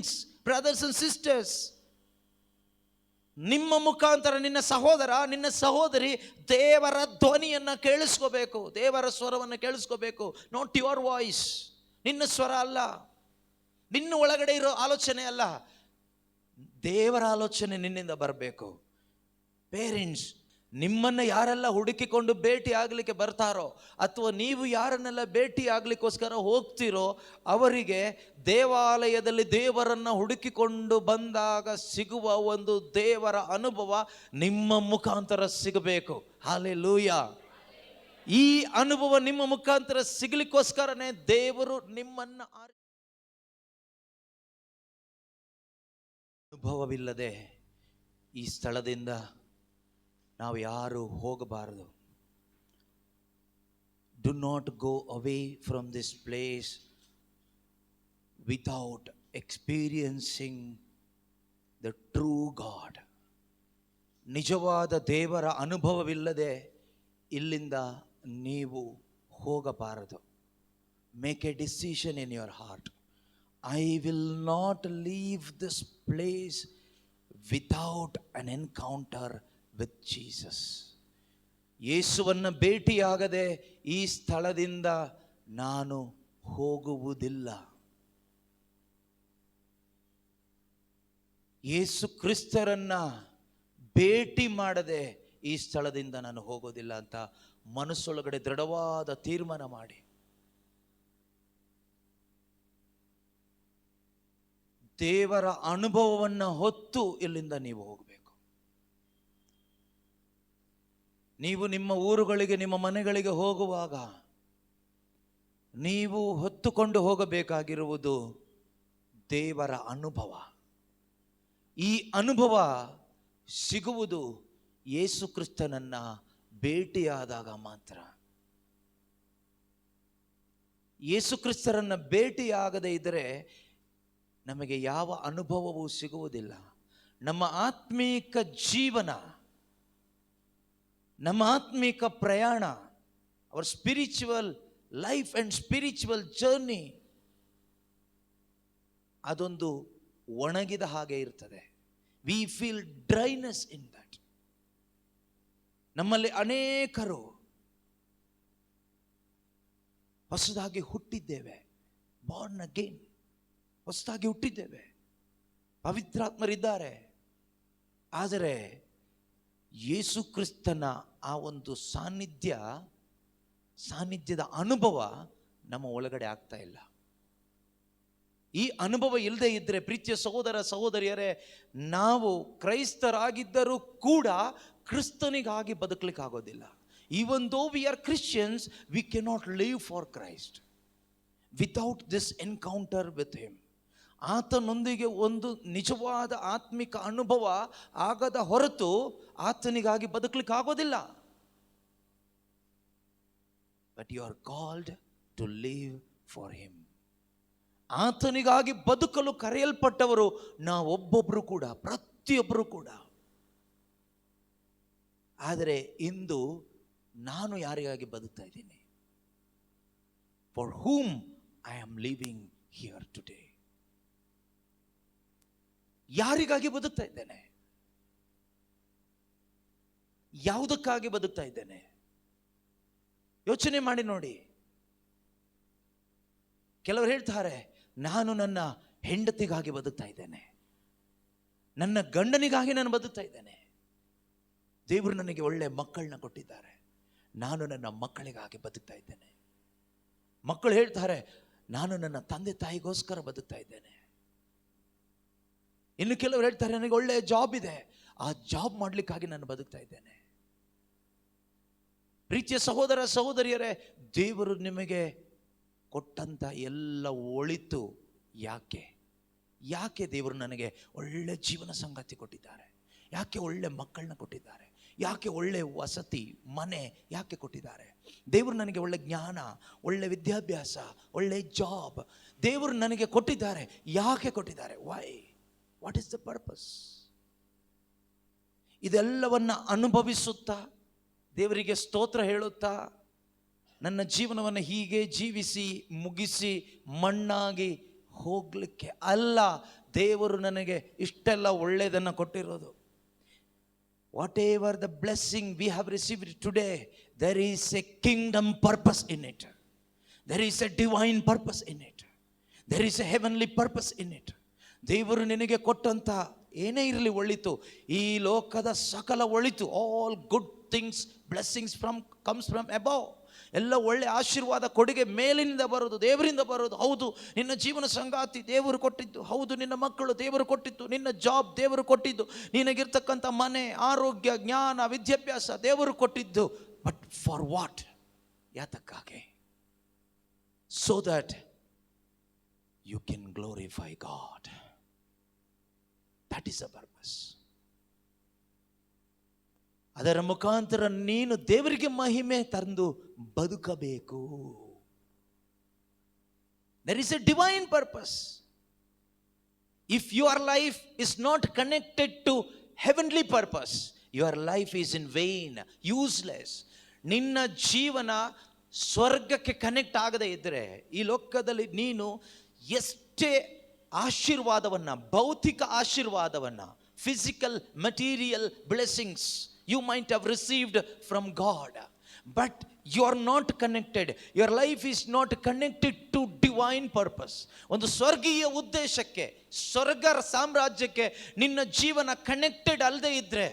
Things brothers and sisters. ನಿಮ್ಮ ಮುಖಾಂತರ ನಿನ್ನ ಸಹೋದರ, ನಿನ್ನ ಸಹೋದರಿ ದೇವರ ಧ್ವನಿಯನ್ನು ಕೇಳಿಸ್ಕೋಬೇಕು, ದೇವರ ಸ್ವರವನ್ನು ಕೇಳಿಸ್ಕೋಬೇಕು. ನಾಟ್ ಯುವರ್ ವಾಯ್ಸ್, ನಿನ್ನ ಸ್ವರ ಅಲ್ಲ, ನಿನ್ನ ಒಳಗಡೆ ಇರೋ ಆಲೋಚನೆ ಅಲ್ಲ, ದೇವರ ಆಲೋಚನೆ ನಿನ್ನಿಂದ ಬರಬೇಕು. ಪೇರೆಂಟ್ಸ್, ನಿಮ್ಮನ್ನು ಯಾರೆಲ್ಲ ಹುಡುಕಿಕೊಂಡು ಭೇಟಿ ಆಗಲಿಕ್ಕೆ ಬರ್ತಾರೋ ಅಥವಾ ನೀವು ಯಾರನ್ನೆಲ್ಲ ಭೇಟಿ ಆಗಲಿಕ್ಕೋಸ್ಕರ ಹೋಗ್ತಿರೋ ಅವರಿಗೆ ದೇವಾಲಯದಲ್ಲಿ ದೇವರನ್ನು ಹುಡುಕಿಕೊಂಡು ಬಂದಾಗ ಸಿಗುವ ಒಂದು ದೇವರ ಅನುಭವ ನಿಮ್ಮ ಮುಖಾಂತರ ಸಿಗಬೇಕು. ಹಲ್ಲೆಲೂಯಾ. ಈ ಅನುಭವ ನಿಮ್ಮ ಮುಖಾಂತರ ಸಿಗಲಿಕ್ಕೋಸ್ಕರನೇ ದೇವರು ನಿಮ್ಮನ್ನು ಅನುಭವವಿಲ್ಲದೆ ಈ ಸ್ಥಳದಿಂದ ನಾವು ಯಾರು ಹೋಗಬಾರದು. Do not go away from this place without experiencing the true god. ನಿಜವಾದ ದೇವರ ಅನುಭವವಿಲ್ಲದೆ ಇಲ್ಲಿಂದ ನೀವು ಹೋಗಬಾರದು. Make A decision in your heart. I will not leave this place without an encounter with Jesus. ಯೇಸುವನ್ನು ಭೇಟಿಯಾಗದೆ ಈ ಸ್ಥಳದಿಂದ ನಾನು ಹೋಗುವುದಿಲ್ಲ. ಯೇಸು ಕ್ರಿಸ್ತರನ್ನ ಭೇಟಿ ಮಾಡದೆ ಈ ಸ್ಥಳದಿಂದ ನಾನು ಹೋಗೋದಿಲ್ಲ ಅಂತ ಮನಸ್ಸೊಳಗಡೆ ದೃಢವಾದ ತೀರ್ಮಾನ ಮಾಡಿ ದೇವರ ಅನುಭವವನ್ನು ಹೊತ್ತು ಇಲ್ಲಿಂದ ನೀವು ಹೋಗಬೇಕು. ನೀವು ನಿಮ್ಮ ಊರುಗಳಿಗೆ, ನಿಮ್ಮ ಮನೆಗಳಿಗೆ ಹೋಗುವಾಗ ನೀವು ಹೊತ್ತುಕೊಂಡು ಹೋಗಬೇಕಾಗಿರುವುದು ದೇವರ ಅನುಭವ. ಈ ಅನುಭವ ಸಿಗುವುದು ಯೇಸು ಕ್ರಿಸ್ತನನ್ನ ಭೇಟಿಯಾದಾಗ ಮಾತ್ರ. ಯೇಸು ಕ್ರಿಸ್ತರನ್ನ ಭೇಟಿಯಾಗದೇ ಇದ್ದರೆ ನಮಗೆ ಯಾವ ಅನುಭವವೂ ಸಿಗುವುದಿಲ್ಲ. ನಮ್ಮ ಆತ್ಮೀಕ ಜೀವನ, ನಮ್ಮ ಆತ್ಮಿಕ ಪ್ರಯಾಣ, hour spiritual life and spiritual journey ಅದೊಂದು ಒಣಗಿದ ಹಾಗೆ ಇರ್ತದೆ. We feel dryness in that. ನಮ್ಮಲ್ಲಿ ಅನೇಕರು ಹೊಸದಾಗಿ ಹುಟ್ಟಿದ್ದೇವೆ, ಬಾರ್ನ್ ಅಗೇನ್, ಹೊಸದಾಗಿ ಹುಟ್ಟಿದ್ದೇವೆ, ಪವಿತ್ರಾತ್ಮರಿದ್ದಾರೆ. ಆದರೆ ಯೇಸು ಕ್ರಿಸ್ತನ ಆ ಒಂದು ಸಾನ್ನಿಧ್ಯದ ಅನುಭವ ನಮ್ಮ ಒಳಗಡೆ ಆಗ್ತಾ ಇಲ್ಲ. ಈ ಅನುಭವ ಇಲ್ಲದೆ ಇದ್ದರೆ ಪ್ರೀತಿಯ ಸಹೋದರ ಸಹೋದರಿಯರೇ, ನಾವು ಕ್ರೈಸ್ತರಾಗಿದ್ದರೂ ಕೂಡ ಕ್ರಿಸ್ತನಿಗಾಗಿ ಬದುಕಲಿಕ್ಕೆ ಆಗೋದಿಲ್ಲ. Even though we are Christians, we cannot live for Christ without this encounter with him. ಆತನೊಂದಿಗೆ ಒಂದು ನಿಜವಾದ ಆತ್ಮಿಕ ಅನುಭವ ಆಗದ ಹೊರತು ಆತನಿಗಾಗಿ ಬದುಕಲಿಕ್ಕೆ ಆಗೋದಿಲ್ಲ. But you are called to live for him. ಆತನಿಗಾಗಿ ಬದುಕಲು ಕರೆಯಲ್ಪಟ್ಟವರು ನಾವೊಬ್ಬೊಬ್ರು ಕೂಡ, ಪ್ರತಿಯೊಬ್ಬರು ಕೂಡ. ಆದರೆ ಇಂದು ನಾನು ಯಾರಿಗಾಗಿ ಬದುಕ್ತಾ ಇದ್ದೀನಿ? For whom I am living here today. ಯಾರಿಗಾಗಿ ಬದುಕ್ತಾ ಇದ್ದೇನೆ? ಯಾವುದಕ್ಕಾಗಿ ಬದುಕ್ತಾ ಇದ್ದೇನೆ? ಯೋಚನೆ ಮಾಡಿ ನೋಡಿ. ಕೆಲವರು ಹೇಳ್ತಾರೆ, ನಾನು ನನ್ನ ಹೆಂಡತಿಗಾಗಿ ಬದುಕ್ತಾ ಇದ್ದೇನೆ, ನನ್ನ ಗಂಡನಿಗಾಗಿ ನಾನು ಬದುಕ್ತಾ ಇದ್ದೇನೆ. ದೇವರು ನನಗೆ ಒಳ್ಳೆ ಮಕ್ಕಳನ್ನ ಕೊಟ್ಟಿದ್ದಾರೆ, ನಾನು ನನ್ನ ಮಕ್ಕಳಿಗಾಗಿ ಬದುಕ್ತಾ ಇದ್ದೇನೆ. ಮಕ್ಕಳು ಹೇಳ್ತಾರೆ, ನಾನು ನನ್ನ ತಂದೆ ತಾಯಿಗೋಸ್ಕರ ಬದುಕ್ತಾ ಇದ್ದೇನೆ. ಇನ್ನು ಕೆಲವರು ಹೇಳ್ತಾರೆ, ನನಗೆ ಒಳ್ಳೆಯ ಜಾಬ್ ಇದೆ, ಆ ಜಾಬ್ ಮಾಡಲಿಕ್ಕಾಗಿ ನಾನು ಬದುಕ್ತಾ ಇದ್ದೇನೆ. ಪ್ರೀತಿಯ ಸಹೋದರ ಸಹೋದರಿಯರೇ, ದೇವರು ನಿಮಗೆ ಕೊಟ್ಟಂತ ಎಲ್ಲ ಒಳಿತು ಯಾಕೆ ದೇವರು ನನಗೆ ಒಳ್ಳೆ ಜೀವನ ಸಂಗಾತಿ ಕೊಟ್ಟಿದ್ದಾರೆ? ಯಾಕೆ ಒಳ್ಳೆ ಮಕ್ಕಳನ್ನ ಕೊಟ್ಟಿದ್ದಾರೆ? ಯಾಕೆ ಒಳ್ಳೆ ವಸತಿ ಮನೆ ಯಾಕೆ ಕೊಟ್ಟಿದ್ದಾರೆ? ದೇವರು ನನಗೆ ಒಳ್ಳೆ ಜ್ಞಾನ, ಒಳ್ಳೆ ವಿದ್ಯಾಭ್ಯಾಸ, ಒಳ್ಳೆ ಜಾಬ್ ದೇವರು ನನಗೆ ಕೊಟ್ಟಿದ್ದಾರೆ. ಯಾಕೆ ಕೊಟ್ಟಿದ್ದಾರೆ? Why? What is the purpose? ಇದೆಲ್ಲವನ್ನ ಅನುಭವಿಸುತ್ತಾ ದೇವರಿಗೆ ಸ್ತೋತ್ರ ಹೇಳುತ್ತಾ ನನ್ನ ಜೀವನವನ್ನು ಹೀಗೆ ಜೀವಿಸಿ ಮುಗಿಸಿ ಮಣ್ಣಾಗಿ ಹೋಗಲಿಕ್ಕೆ ಅಲ್ಲ, ದೇವರು ನನಗೆ ಇಷ್ಟೆಲ್ಲ ಒಳ್ಳೆಯದನ್ನು ಕೊಟ್ಟಿರೋದು. Whatever the blessing we have received today, there is a kingdom purpose in it. There is a divine purpose in it. There is a heavenly purpose in it. ದೇವರು ನಿನಗೆ ಕೊಟ್ಟಂತ ಏನೇ ಇರಲಿ ಒಳಿತು, ಈ ಲೋಕದ ಸಕಲ ಒಳಿತು, all good things, blessings comes from above. ಎಲ್ಲ ಒಳ್ಳೆ ಆಶೀರ್ವಾದ ಕೊಡುಗೆ ಮೇಲಿನಿಂದ ಬರೋದು, ದೇವರಿಂದ ಬರೋದು. ಹೌದು, ನಿನ್ನ ಜೀವನ ಸಂಗಾತಿ ದೇವರು ಕೊಟ್ಟಿದ್ದು, ಹೌದು ನಿನ್ನ ಮಕ್ಕಳು ದೇವರು ಕೊಟ್ಟಿದ್ದು, ನಿನ್ನ ಜಾಬ್ ದೇವರು ಕೊಟ್ಟಿದ್ದು, ನಿನಗಿರ್ತಕ್ಕಂಥ ಮನೆ, ಆರೋಗ್ಯ, ಜ್ಞಾನ, ವಿದ್ಯಾಭ್ಯಾಸ ದೇವರು ಕೊಟ್ಟಿದ್ದು. But for what? ಯಾತಕ್ಕಾಗಿ? So that you can glorify God. That is a purpose. ಅದರ ಮುಖಾಂತರ ನೀನು ದೇವರಿಗೆ ಮಹಿಮೆ ತಂದು ಬದುಕಬೇಕು. There is a divine purpose. If your life is not connected to heavenly purpose, your life is in vain, useless. ನಿನ್ನ ಜೀವನ ಸ್ವರ್ಗಕ್ಕೆ ಕನೆಕ್ಟ್ ಆಗದೆ ಇದ್ದರೆ, ಈ ಲೋಕದಲ್ಲಿ ನೀನು ಎಷ್ಟೇ ಆಶೀರ್ವಾದವನ್ನ, ಭೌತಿಕ ಆಶೀರ್ವಾದವನ್ನ, physical material blessings you might have received from God, but you are not connected. Your life is not connected to divine purpose. ಒಂದು ಸ್ವರ್ಗೀಯ ಉದ್ದೇಶಕ್ಕೆ, ಸ್ವರ್ಗ ಸಾಮ್ರಾಜ್ಯಕ್ಕೆ ನಿನ್ನ ಜೀವನ ಕನೆಕ್ಟೆಡ್ ಅಲ್ಲದೆ ಇದ್ರೆ,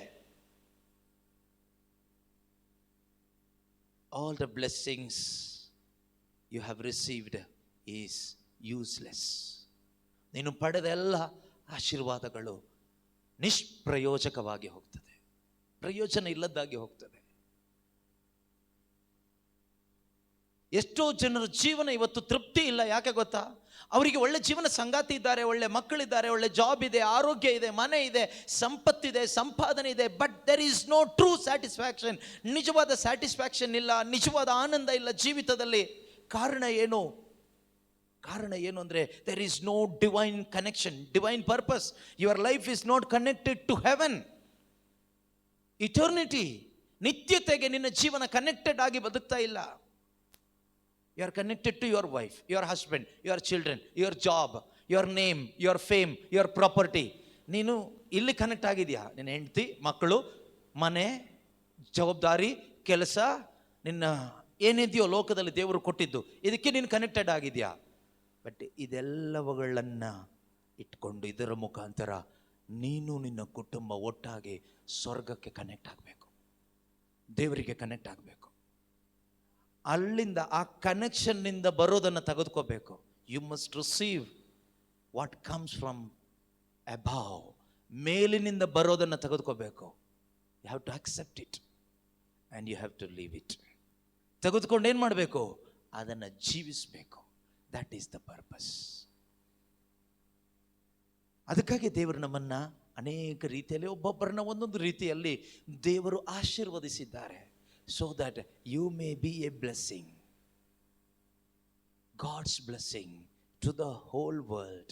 all the blessings you have received is useless. ನೀನು ಪಡೆದ ಎಲ್ಲ ಆಶೀರ್ವಾದಗಳು ನಿಷ್ಪ್ರಯೋಜಕವಾಗಿ ಹೋಗ್ತದೆ, ಪ್ರಯೋಜನ ಇಲ್ಲದಾಗಿ ಹೋಗ್ತದೆ. ಎಷ್ಟೋ ಜನರ ಜೀವನ ಇವತ್ತು ತೃಪ್ತಿ ಇಲ್ಲ. ಯಾಕೆ ಗೊತ್ತಾ? ಅವರಿಗೆ ಒಳ್ಳೆ ಜೀವನ ಸಂಗಾತಿ ಇದ್ದಾರೆ, ಒಳ್ಳೆ ಮಕ್ಕಳಿದ್ದಾರೆ, ಒಳ್ಳೆ ಜಾಬ್ ಇದೆ, ಆರೋಗ್ಯ ಇದೆ, ಮನೆ ಇದೆ, ಸಂಪತ್ತಿದೆ, ಸಂಪಾದನೆ ಇದೆ, but there is no true satisfaction. ನಿಜವಾದ ಸ್ಯಾಟಿಸ್ಫ್ಯಾಕ್ಷನ್ ಇಲ್ಲ, ನಿಜವಾದ ಆನಂದ ಇಲ್ಲ ಜೀವಿತದಲ್ಲಿ. ಕಾರಣ ಏನು? ಕಾರಣ ಏನು ಅಂದರೆ, there is no divine connection, divine purpose. Your life is not connected to heaven, eternity, ನಿತ್ಯತೆಗೆ ನಿನ್ನ ಜೀವನ ಕನೆಕ್ಟೆಡ್ ಆಗಿ ಬದುಕ್ತಾ ಇಲ್ಲ. You are connected to your wife, your husband, your children, your job, your name, your fame, your property. ನೀನು ಇಲ್ಲಿ connect ಆಗಿದೆಯಾ? ನಿನ್ನ ಹೆಂಡತಿ, ಮಕ್ಕಳು, ಮನೆ, ಜವಾಬ್ದಾರಿ, ಕೆಲಸ, ನಿನ್ನ ಏನಿದೆಯೋ ಲೋಕದಲ್ಲಿ ದೇವರು ಕೊಟ್ಟಿದ್ದು, ಇದಕ್ಕೆ ನೀನು ಕನೆಕ್ಟೆಡ್ ಆಗಿದೆಯಾ? ಬಟ್ ಇದೆಲ್ಲವುಗಳನ್ನು ಇಟ್ಕೊಂಡು, ಇದರ ಮುಖಾಂತರ ನೀನು ನಿನ್ನ ಕುಟುಂಬ ಒಟ್ಟಾಗಿ ಸ್ವರ್ಗಕ್ಕೆ ಕನೆಕ್ಟ್ ಆಗಬೇಕು, ದೇವರಿಗೆ ಕನೆಕ್ಟ್ ಆಗಬೇಕು. ಅಲ್ಲಿಂದ ಆ ಕನೆಕ್ಷನ್ನಿಂದ ಬರೋದನ್ನು ತೆಗೆದುಕೋಬೇಕು. You must receive what comes from above. ಮೇಲಿನಿಂದ ಬರೋದನ್ನು ತೆಗೆದುಕೋಬೇಕು. You have to accept it and you have to live it. ತೆಗೆದುಕೊಂಡು ಏನು ಮಾಡಬೇಕು? ಅದನ್ನು ಜೀವಿಸಬೇಕು. That is the purpose. ಅದಕ್ಕಾಗಿ ದೇವರು ನಮ್ಮನ್ನ ಅನೇಕ ರೀತಿಯಲ್ಲಿ, ಒಬ್ಬೊಬ್ಬರನ್ನ ಒಂದೊಂದು ರೀತಿಯಲ್ಲಿ ದೇವರು ಆಶೀರ್ವದಿಸಿದ್ದಾರೆ. So that you may be a blessing, God's blessing to the whole world.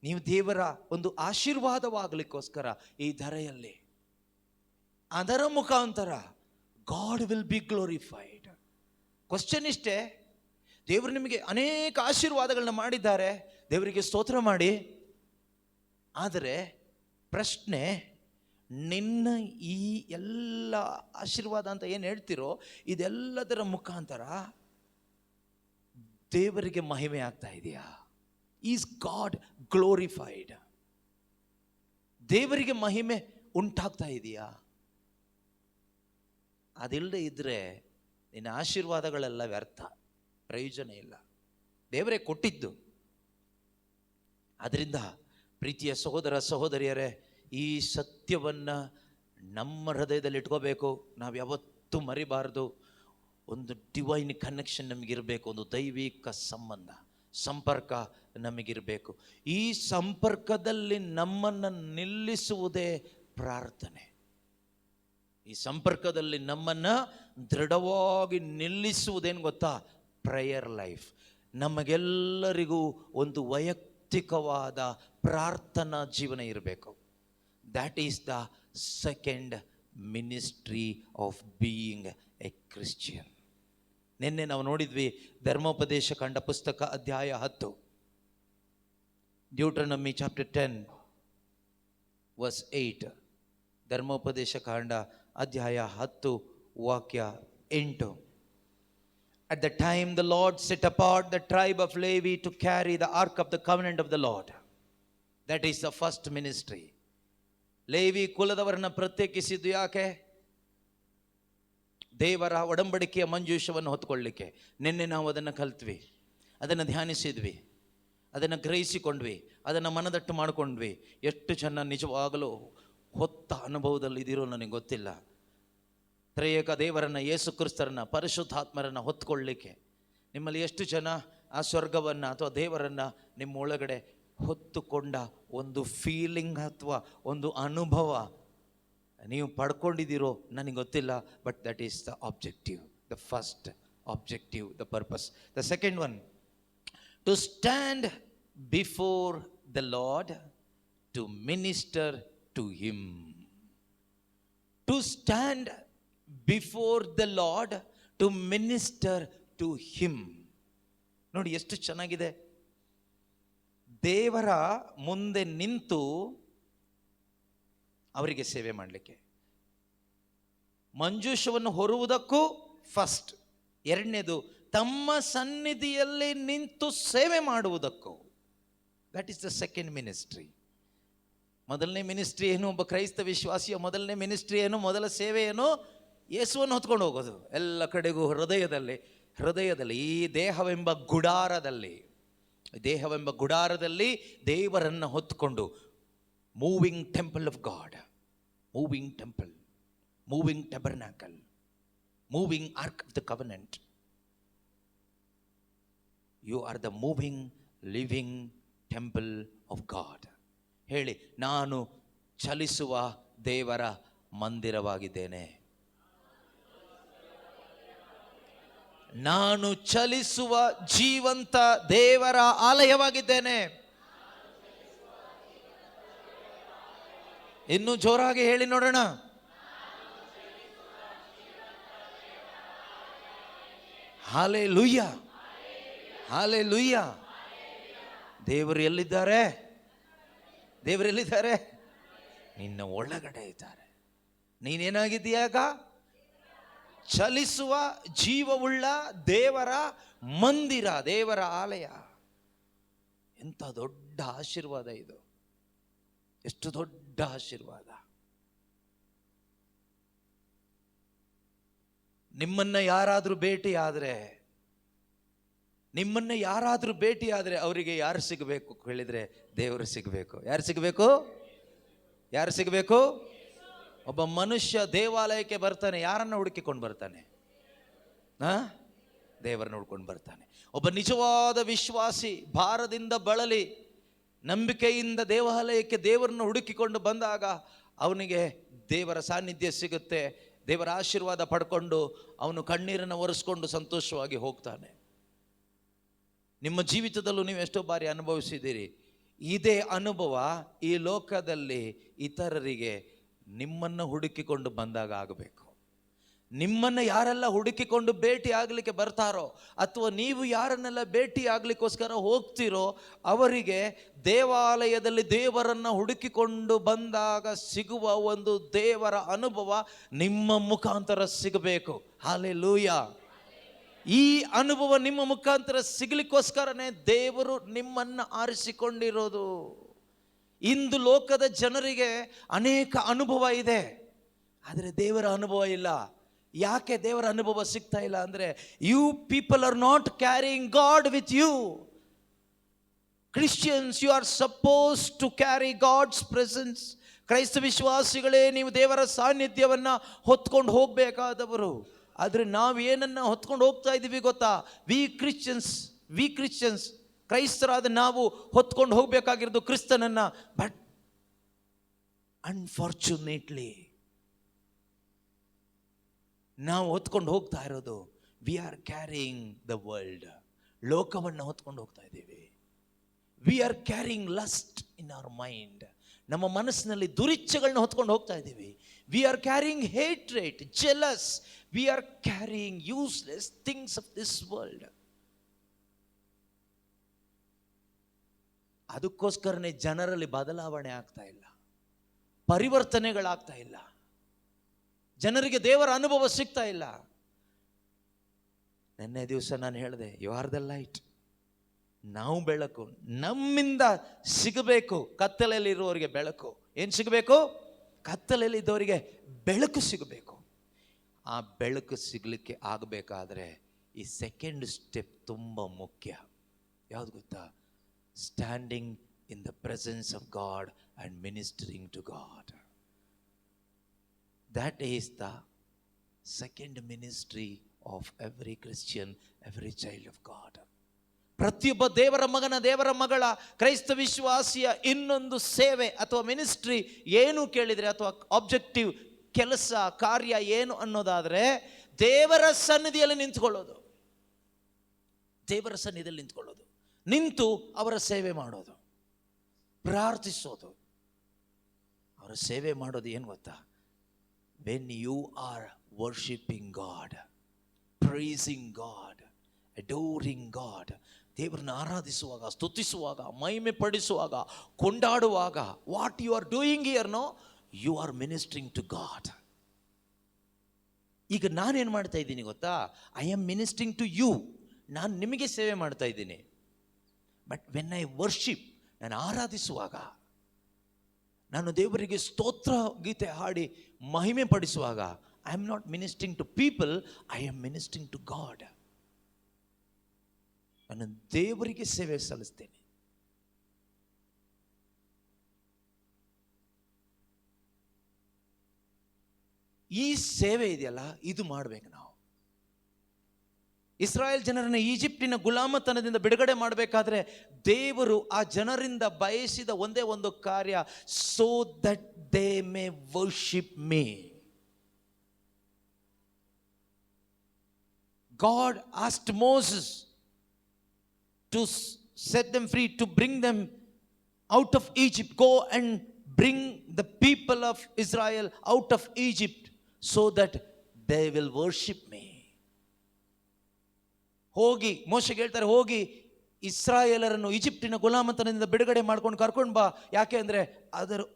ನೀವು ದೇವರ ಒಂದು ಆಶೀರ್ವಾದವಾಗಲಿಕ್ಕೋಸ್ಕರ ಈ ಧರೆಯಲ್ಲಿ, ಅದರ ಮುಖಾಂತರ God will be glorified. Question ಇಷ್ಟೇ, ದೇವರು ನಿಮಗೆ ಅನೇಕ ಆಶೀರ್ವಾದಗಳನ್ನ ಮಾಡಿದ್ದಾರೆ, ದೇವರಿಗೆ ಸ್ತೋತ್ರ ಮಾಡಿ. ಆದರೆ ಪ್ರಶ್ನೆ, ನಿನ್ನ ಈ ಎಲ್ಲ ಆಶೀರ್ವಾದ ಅಂತ ಏನು ಹೇಳ್ತಿರೋ, ಇದೆಲ್ಲದರ ಮುಖಾಂತರ ದೇವರಿಗೆ ಮಹಿಮೆ ಆಗ್ತಾ ಇದೆಯಾ? Is god glorified? ದೇವರಿಗೆ ಮಹಿಮೆ ಉಂಟಾಗ್ತಾ ಇದೆಯಾ? ಅದಿಲ್ಲದೆ ಇದ್ರೆ ನಿನ್ನ ಆಶೀರ್ವಾದಗಳೆಲ್ಲ ವ್ಯರ್ಥ, ಪ್ರಯೋಜನ ಇಲ್ಲ. ದೇವರೇ ಕೊಟ್ಟಿದ್ದು. ಅದರಿಂದ ಪ್ರೀತಿಯ ಸಹೋದರ ಸಹೋದರಿಯರೇ, ಈ ಸತ್ಯವನ್ನು ನಮ್ಮ ಹೃದಯದಲ್ಲಿ ಇಟ್ಕೋಬೇಕು. ನಾವು ಯಾವತ್ತೂ ಮರಿಬಾರ್ದು. ಒಂದು ಡಿವೈನ್ ಕನೆಕ್ಷನ್ ನಮಗಿರಬೇಕು, ಒಂದು ದೈವಿಕ ಸಂಪರ್ಕ ನಮಗಿರಬೇಕು. ಈ ಸಂಪರ್ಕದಲ್ಲಿ ನಮ್ಮನ್ನು ನಿಲ್ಲಿಸುವುದೇ ಪ್ರಾರ್ಥನೆ. ಈ ಸಂಪರ್ಕದಲ್ಲಿ ನಮ್ಮನ್ನು ದೃಢವಾಗಿ ನಿಲ್ಲಿಸುವುದೇನು ಗೊತ್ತಾ? Prayer life. ನಮಗೆಲ್ಲರಿಗೂ ಒಂದು ವೈಯಕ್ತಿಕವಾದ ಪ್ರಾರ್ಥನಾ ಜೀವನ ಇರಬೇಕು. That is the second ministry of being A Christian. ನಿನ್ನೆ ನಾವು ನೋಡಿದ್ವಿ ಧರ್ಮೋಪದೇಶ ಕಂಡ ಪುಸ್ತಕ ಅಧ್ಯಾಯ 10. ಡ್ಯೂಟ್ರನಮಿ ಚಾಪ್ಟರ್ 10 ವರ್ಸ್ 8, ಧರ್ಮೋಪದೇಶ ಕಾಂಡ ಅಧ್ಯಾಯ 10 ವಾಕ್ಯ 8. At the time the Lord set apart the tribe of Levi to carry the ark of the covenant of the Lord. That is the first ministry. Levi ಕುಲದವರನ್ನ ಪ್ರತ್ಯೇಕಿಸಿದ್ದು ಯಾಕೆ? ದೇವರ ಒಡಂಬಡಿಕೆಯ ಮಂಜೂಷವನ್ನು ಹೊತ್ಕೊಳ್ಳಿಕ್ಕೆ. ನಿನ್ನೆ ನಾವು ಅದನ್ನು ಕಲ್ತ್ವಿ, ಅದನ್ನು ಧ್ಯಾನಿಸಿದ್ವಿ, ಅದನ್ನು ಗ್ರಹಿಸಿಕೊಂಡ್ವಿ, ಅದನ್ನು ಮನದಟ್ಟು ಮಾಡಿಕೊಂಡ್ವಿ. ಎಷ್ಟು ಜನ ನಿಜವಾಗಲೂ ಹೊತ್ತ ಅನುಭವದಲ್ಲಿ ಇದಿರೋ ನನಗೆ ಗೊತ್ತಿಲ್ಲ. ತ್ರಿಯೇಕ ದೇವರನ್ನು, ಯೇಸು ಕ್ರಿಸ್ತರನ್ನು, ಪರಿಶುದ್ಧಾತ್ಮರನ್ನು ಹೊತ್ಕೊಳ್ಳಿಕ್ಕೆ ನಿಮ್ಮಲ್ಲಿ ಎಷ್ಟು ಜನ ಆ ಸ್ವರ್ಗವನ್ನು ಅಥವಾ ದೇವರನ್ನು ನಿಮ್ಮ ಒಳಗಡೆ ಹೊತ್ತುಕೊಂಡ ಒಂದು ಫೀಲಿಂಗ್ ಅಥವಾ ಒಂದು ಅನುಭವ ನೀವು ಪಡ್ಕೊಂಡಿದ್ದೀರೋ ನನಗೆ ಗೊತ್ತಿಲ್ಲ. But that is the objective, the first objective, the purpose. The second one, to stand before the Lord to minister to him. To stand before the Lord to minister to him. ನೋಡಿ ಎಷ್ಟು ಚೆನ್ನಾಗಿದೆ. ದೇವರ ಮುಂದೆ ನಿಂತು ಅವರಿಗೆ ಸೇವೆ ಮಾಡಲಿಕ್ಕೆ, ಮಂಜೂಷವನ್ನು ಹೊರುವುದಕ್ಕೂ ಫಸ್ಟ್. ಎರಡನೇದು, ತಮ್ಮ ಸನ್ನಿಧಿಯಲ್ಲಿ ನಿಂತು ಸೇವೆ ಮಾಡುವುದಕ್ಕೂ. That is the second ministry. ಮೊದಲನೇ ಮಿನಿಸ್ಟ್ರಿ ಏನು? ಒಬ್ಬ ಕ್ರೈಸ್ತ ವಿಶ್ವಾಸಿಯ ಮೊದಲನೇ ಮಿನಿಸ್ಟ್ರಿ ಏನು? ಮೊದಲ ಸೇವೆ ಏನು? ಯೇಸುವನ್ನು ಹೊತ್ಕೊಂಡು ಹೋಗೋದು ಎಲ್ಲ ಕಡೆಗೂ. ಹೃದಯದಲ್ಲಿ ಈ ದೇಹವೆಂಬ ಗುಡಾರದಲ್ಲಿ ದೇವರನ್ನು ಹೊತ್ಕೊಂಡು, moving temple of God, moving temple, moving tabernacle, moving ark of the covenant. You are the moving living temple of God. ಹೇಳಿ, ನಾನು ಚಲಿಸುವ ದೇವರ ಮಂದಿರವಾಗಿದ್ದೇನೆ. ನಾನು ಚಲಿಸುವ ಜೀವಂತ ದೇವರ ಆಲಯವಾಗಿದ್ದೇನೆ. ಇನ್ನು ಜೋರಾಗಿ ಹೇಳಿ ನೋಡೋಣ. Hallelujah, hallelujah. ದೇವರು ಎಲ್ಲಿದ್ದಾರೆ? ದೇವರು ಎಲ್ಲಿದ್ದಾರೆ? ನಿನ್ನ ಒಳಗಡೆ ಇದ್ದಾರೆ. ನೀನೇನಾಗಿದ್ದೀಯಾಗ? ಚಲಿಸುವ ಜೀವವುಳ್ಳ ದೇವರ ಮಂದಿರ, ದೇವರ ಆಲಯ. ಎಂಥ ದೊಡ್ಡ ಆಶೀರ್ವಾದ ಇದು! ಎಷ್ಟು ದೊಡ್ಡ ಆಶೀರ್ವಾದ! ನಿಮ್ಮನ್ನ ಯಾರಾದರೂ ಭೇಟಿಯಾದರೆ ಅವರಿಗೆ ಯಾರು ಸಿಗಬೇಕು ಹೇಳಿದ್ರೆ, ದೇವರು ಸಿಗಬೇಕು. ಯಾರು ಸಿಗಬೇಕು? ಒಬ್ಬ ಮನುಷ್ಯ ದೇವಾಲಯಕ್ಕೆ ಬರ್ತಾನೆ, ಯಾರನ್ನ ಹುಡುಕಿಕೊಂಡು ಬರ್ತಾನೆ? ದೇವರನ್ನ ಹುಡ್ಕೊಂಡು ಬರ್ತಾನೆ. ಒಬ್ಬ ನಿಜವಾದ ವಿಶ್ವಾಸಿ ಭಾರದಿಂದ ಬಳಲಿ ನಂಬಿಕೆಯಿಂದ ದೇವಾಲಯಕ್ಕೆ ದೇವರನ್ನು ಹುಡುಕಿಕೊಂಡು ಬಂದಾಗ ಅವನಿಗೆ ದೇವರ ಸಾನ್ನಿಧ್ಯ ಸಿಗುತ್ತೆ. ದೇವರ ಆಶೀರ್ವಾದ ಪಡ್ಕೊಂಡು ಅವನು ಕಣ್ಣೀರನ್ನು ಒರೆಸ್ಕೊಂಡು ಸಂತೋಷವಾಗಿ ಹೋಗ್ತಾನೆ. ನಿಮ್ಮ ಜೀವಿತದಲ್ಲೂ ನೀವು ಎಷ್ಟೋ ಬಾರಿ ಅನುಭವಿಸಿದ್ದೀರಿ. ಇದೇ ಅನುಭವ ಈ ಲೋಕದಲ್ಲಿ ಇತರರಿಗೆ ನಿಮ್ಮನ್ನು ಹುಡುಕಿಕೊಂಡು ಬಂದಾಗ ಆಗಬೇಕು. ನಿಮ್ಮನ್ನು ಯಾರೆಲ್ಲ ಹುಡುಕಿಕೊಂಡು ಭೇಟಿ ಆಗಲಿಕ್ಕೆ ಬರ್ತಾರೋ, ಅಥವಾ ನೀವು ಯಾರನ್ನೆಲ್ಲ ಭೇಟಿ ಆಗಲಿಕ್ಕೋಸ್ಕರ ಹೋಗ್ತಿರೋ, ಅವರಿಗೆ ದೇವಾಲಯದಲ್ಲಿ ದೇವರನ್ನು ಹುಡುಕಿಕೊಂಡು ಬಂದಾಗ ಸಿಗುವ ಒಂದು ದೇವರ ಅನುಭವ ನಿಮ್ಮ ಮುಖಾಂತರ ಸಿಗಬೇಕು. ಹಲ್ಲೆಲೂಯಾ. ಈ ಅನುಭವ ನಿಮ್ಮ ಮುಖಾಂತರ ಸಿಗಲಿಕ್ಕೋಸ್ಕರನೇ ದೇವರು ನಿಮ್ಮನ್ನು ಆರಿಸಿಕೊಂಡಿರೋದು. ಇಂದು ಲೋಕದ ಜನರಿಗೆ ಅನೇಕ ಅನುಭವ ಇದೆ, ಆದರೆ ದೇವರ ಅನುಭವ ಇಲ್ಲ. ಯಾಕೆ ದೇವರ ಅನುಭವ ಸಿಗ್ತಾ ಇಲ್ಲ ಅಂದರೆ, you people are not carrying God with you. Christians, you are suppose to carry God's presence. ಕ್ರೈಸ್ತ ವಿಶ್ವಾಸಿಗಳೇ, ನೀವು ದೇವರ ಸಾನ್ನಿಧ್ಯವನ್ನು ಹೊತ್ಕೊಂಡು ಹೋಗಬೇಕಾದವರು. ಆದರೆ ನಾವು ಏನನ್ನ ಹೊತ್ಕೊಂಡು ಹೋಗ್ತಾ ಇದ್ದೀವಿ ಗೊತ್ತಾ? ವಿ ಕ್ರಿಶ್ಚಿಯನ್ಸ್ ಕ್ರೈಸ್ತರಾದ ನಾವು ಹೊತ್ಕೊಂಡು ಹೋಗಬೇಕಾಗಿರೋದು ಕ್ರಿಸ್ತನನ್ನ. ಬಟ್ ಅನ್ಫಾರ್ಚುನೇಟ್ಲಿ ನಾವು ಹೊತ್ಕೊಂಡು ಹೋಗ್ತಾ ಇರೋದು, we are carrying the world. ಲೋಕವನ್ನು ಹೊತ್ಕೊಂಡು ಹೋಗ್ತಾ ಇದ್ದೀವಿ. We are carrying lust in our mind. ನಮ್ಮ ಮನಸ್ಸಿನಲ್ಲಿ ದುರಿಚ್ಛೆಗಳನ್ನ ಹೊತ್ಕೊಂಡು ಹೋಗ್ತಾ ಇದ್ದೀವಿ. We are carrying hatred, jealous. We are carrying useless things of this world. ಅದಕ್ಕೋಸ್ಕರನೇ ಜನರಲ್ಲಿ ಬದಲಾವಣೆ ಆಗ್ತಾ ಇಲ್ಲ, ಪರಿವರ್ತನೆಗಳಾಗ್ತಾ ಇಲ್ಲ, ಜನರಿಗೆ ದೇವರ ಅನುಭವ ಸಿಗ್ತಾ ಇಲ್ಲ. ನಿನ್ನೆ ದಿವಸ ನಾನು ಹೇಳಿದೆ, ಯು ಆರ್ ದ ಲೈಟ್. ನಾವು ಬೆಳಕು, ನಮ್ಮಿಂದ ಸಿಗಬೇಕು ಕತ್ತಲೆಯಲ್ಲಿ ಇರುವವರಿಗೆ ಬೆಳಕು. ಏನು ಸಿಗಬೇಕು? ಕತ್ತಲೆಯಲ್ಲಿ ಇದ್ದವರಿಗೆ ಬೆಳಕು ಸಿಗಬೇಕು. ಆ ಬೆಳಕು ಸಿಗಲಿಕ್ಕೆ ಆಗಬೇಕಾದ್ರೆ ಈ ಸೆಕೆಂಡ್ ಸ್ಟೆಪ್ ತುಂಬ ಮುಖ್ಯ. ಯಾವುದು ಗೊತ್ತಾ? Standing in the presence of God and ministering to God. That is the second ministry of every Christian, every child of God. ಪ್ರತಿಯೊಬ್ಬ ದೇವರ ಮಗನ, ದೇವರ ಮಗಳ, ಕ್ರೈಸ್ತ ವಿಶ್ವಾಸಿಯ ಇನ್ನೊಂದು ಸೇವೆ ಅಥವಾ ಮಿನಿಸ್ಟ್ರಿ ಏನು ಕೇಳಿದರೆ, ಅಥವಾ ಆಬ್ಜೆಕ್ಟಿವ್, ಕೆಲಸ, ಕಾರ್ಯ ಏನು ಅನ್ನೋದಾದರೆ, ದೇವರ ಸನ್ನಿಧಿಯಲ್ಲಿ ನಿಂತ್ಕೊಳ್ಳೋದು. ದೇವರ ಸನ್ನಿಧಿಯಲ್ಲಿ ನಿಂತ್ಕೊಳ್ಳೋದು, ನಿಂತು ಅವರ ಸೇವೆ ಮಾಡೋದು, ಪ್ರಾರ್ಥಿಸೋದು. ಅವರ ಸೇವೆ ಮಾಡೋದು ಏನು ಗೊತ್ತಾ? When you are worshipping God, praising God, adoring God, ದೇವರನ್ನ ಆರಾಧಿಸುವಾಗ, ಸ್ತುತಿಸುವಾಗ, ಮಹಿಮೆ ಪಡಿಸುವಾಗ, ಕೊಂಡಾಡುವಾಗ, what you are doing here, no, you are ministering to God. ಈಗ ನಾನೇನು ಮಾಡ್ತಾ ಇದ್ದೀನಿ ಗೊತ್ತಾ? I am ministering to you. ನಾನು ನಿಮಗೆ ಸೇವೆ ಮಾಡ್ತಾ ಇದ್ದೀನಿ. ಬಟ್ ವೆನ್ ಐ ವರ್ಷಿಪ್, ನಾನು ಆರಾಧಿಸುವಾಗ, ನಾನು ದೇವರಿಗೆ ಸ್ತೋತ್ರ ಗೀತೆ ಹಾಡಿ ಮಹಿಮೆ ಪಡಿಸುವಾಗ, I am not ministering to people, I am ministering to God. ನಾನು ದೇವರಿಗೆ ಸೇವೆ ಸಲ್ಲಿಸ್ತೇನೆ. ಈ ಸೇವೆ ಇದೆಯಲ್ಲ, ಇದು ಮಾಡಬೇಕು ನಾವು. ಇಸ್ರಾಯೇಲ್ ಜನರನ್ನು ಈಜಿಪ್ಟಿನ ಗುಲಾಮತನದಿಂದ ಬಿಡುಗಡೆ ಮಾಡಬೇಕಾದ್ರೆ ದೇವರು ಆ ಜನರಿಂದ ಬಯಸಿದ ಒಂದೇ ಒಂದು ಕಾರ್ಯ, so that they may worship me. God asked Moses to set them free, to bring them out of Egypt. Go and bring the people of Israel out of Egypt so that they will worship me. ಹೋಗಿ, ಮೋಶೆಗೆ ಹೇಳ್ತಾರೆ, ಹೋಗಿ ಇಸ್ರಾಯೇಲರನ್ನು ಈಜಿಪ್ಟಿನ ಗುಲಾಮತನದಿಂದ ಬಿಡುಗಡೆ ಮಾಡ್ಕೊಂಡು ಕರ್ಕೊಂಡು ಬಾ. ಯಾಕೆ ಅಂದರೆ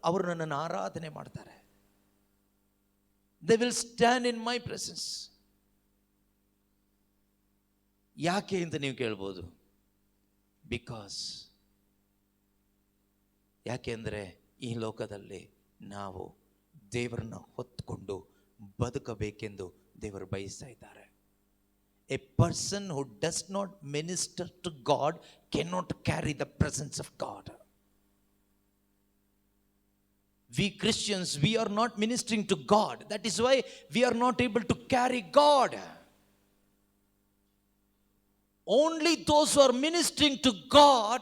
ಅವರು ನನ್ನನ್ನು ಆರಾಧನೆ ಮಾಡ್ತಾರೆ. They will stand in my presence. ಯಾಕೆ ಅಂತ ನೀವು ಕೇಳ್ಬೋದು. ಬಿಕಾಸ್, ಯಾಕೆಂದರೆ ಈ ಲೋಕದಲ್ಲಿ ನಾವು ದೇವರನ್ನ ಹೊತ್ಕೊಂಡು ಬದುಕಬೇಕೆಂದು ದೇವರು ಬಯಸ್ತಾ ಇದ್ದಾರೆ. A person who does not minister to God can not carry the presence of God. We Christians, we are not ministering to God. That is why we are not able to carry God. Only those who are ministering to God,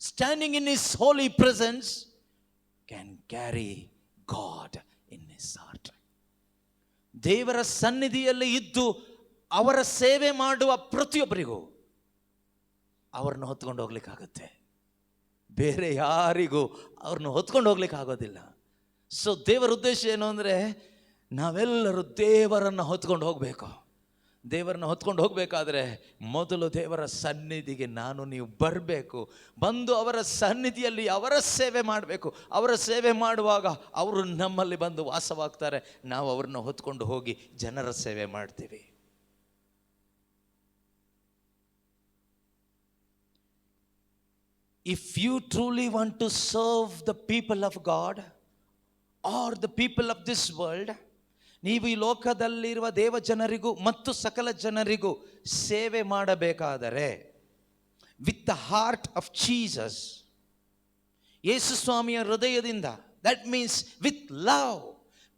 standing in His holy presence, can carry God in His heart. ದೇವರ ಸನ್ನಿಧಿಯಲ್ಲಿ ಇದ್ದು ಅವರ ಸೇವೆ ಮಾಡುವ ಪ್ರತಿಯೊಬ್ಬರಿಗೂ ಅವರನ್ನು ಹೊತ್ಕೊಂಡು ಹೋಗ್ಲಿಕ್ಕಾಗುತ್ತೆ. ಬೇರೆ ಯಾರಿಗೂ ಅವ್ರನ್ನ ಹೊತ್ಕೊಂಡು ಹೋಗ್ಲಿಕ್ಕೆ ಆಗೋದಿಲ್ಲ. ಸೊ ದೇವರ ಉದ್ದೇಶ ಏನು ಅಂದರೆ, ನಾವೆಲ್ಲರೂ ದೇವರನ್ನು ಹೊತ್ಕೊಂಡು ಹೋಗಬೇಕು. ದೇವರನ್ನ ಹೊತ್ಕೊಂಡು ಹೋಗಬೇಕಾದ್ರೆ ಮೊದಲು ದೇವರ ಸನ್ನಿಧಿಗೆ ನಾನು ನೀವು ಬರಬೇಕು. ಬಂದು ಅವರ ಸನ್ನಿಧಿಯಲ್ಲಿ ಅವರ ಸೇವೆ ಮಾಡಬೇಕು. ಅವರ ಸೇವೆ ಮಾಡುವಾಗ ಅವರು ನಮ್ಮಲ್ಲಿ ಬಂದು ವಾಸವಾಗ್ತಾರೆ. ನಾವು ಅವ್ರನ್ನ ಹೊತ್ಕೊಂಡು ಹೋಗಿ ಜನರ ಸೇವೆ ಮಾಡ್ತೀವಿ. If you truly want to serve the people of God or the people of this world, ನೀವು ಈ ಲೋಕದಲ್ಲಿರುವ ದೇವ ಜನರಿಗೂ ಮತ್ತು ಸಕಲ ಜನರಿಗೂ ಸೇವೆ ಮಾಡಬೇಕಾದರೆ, with the heart of Jesus, ಯೇಸು ಸ್ವಾಮಿಯ ಹೃದಯದಿಂದ, ದಟ್ ಮೀನ್ಸ್ ವಿತ್ ಲವ್,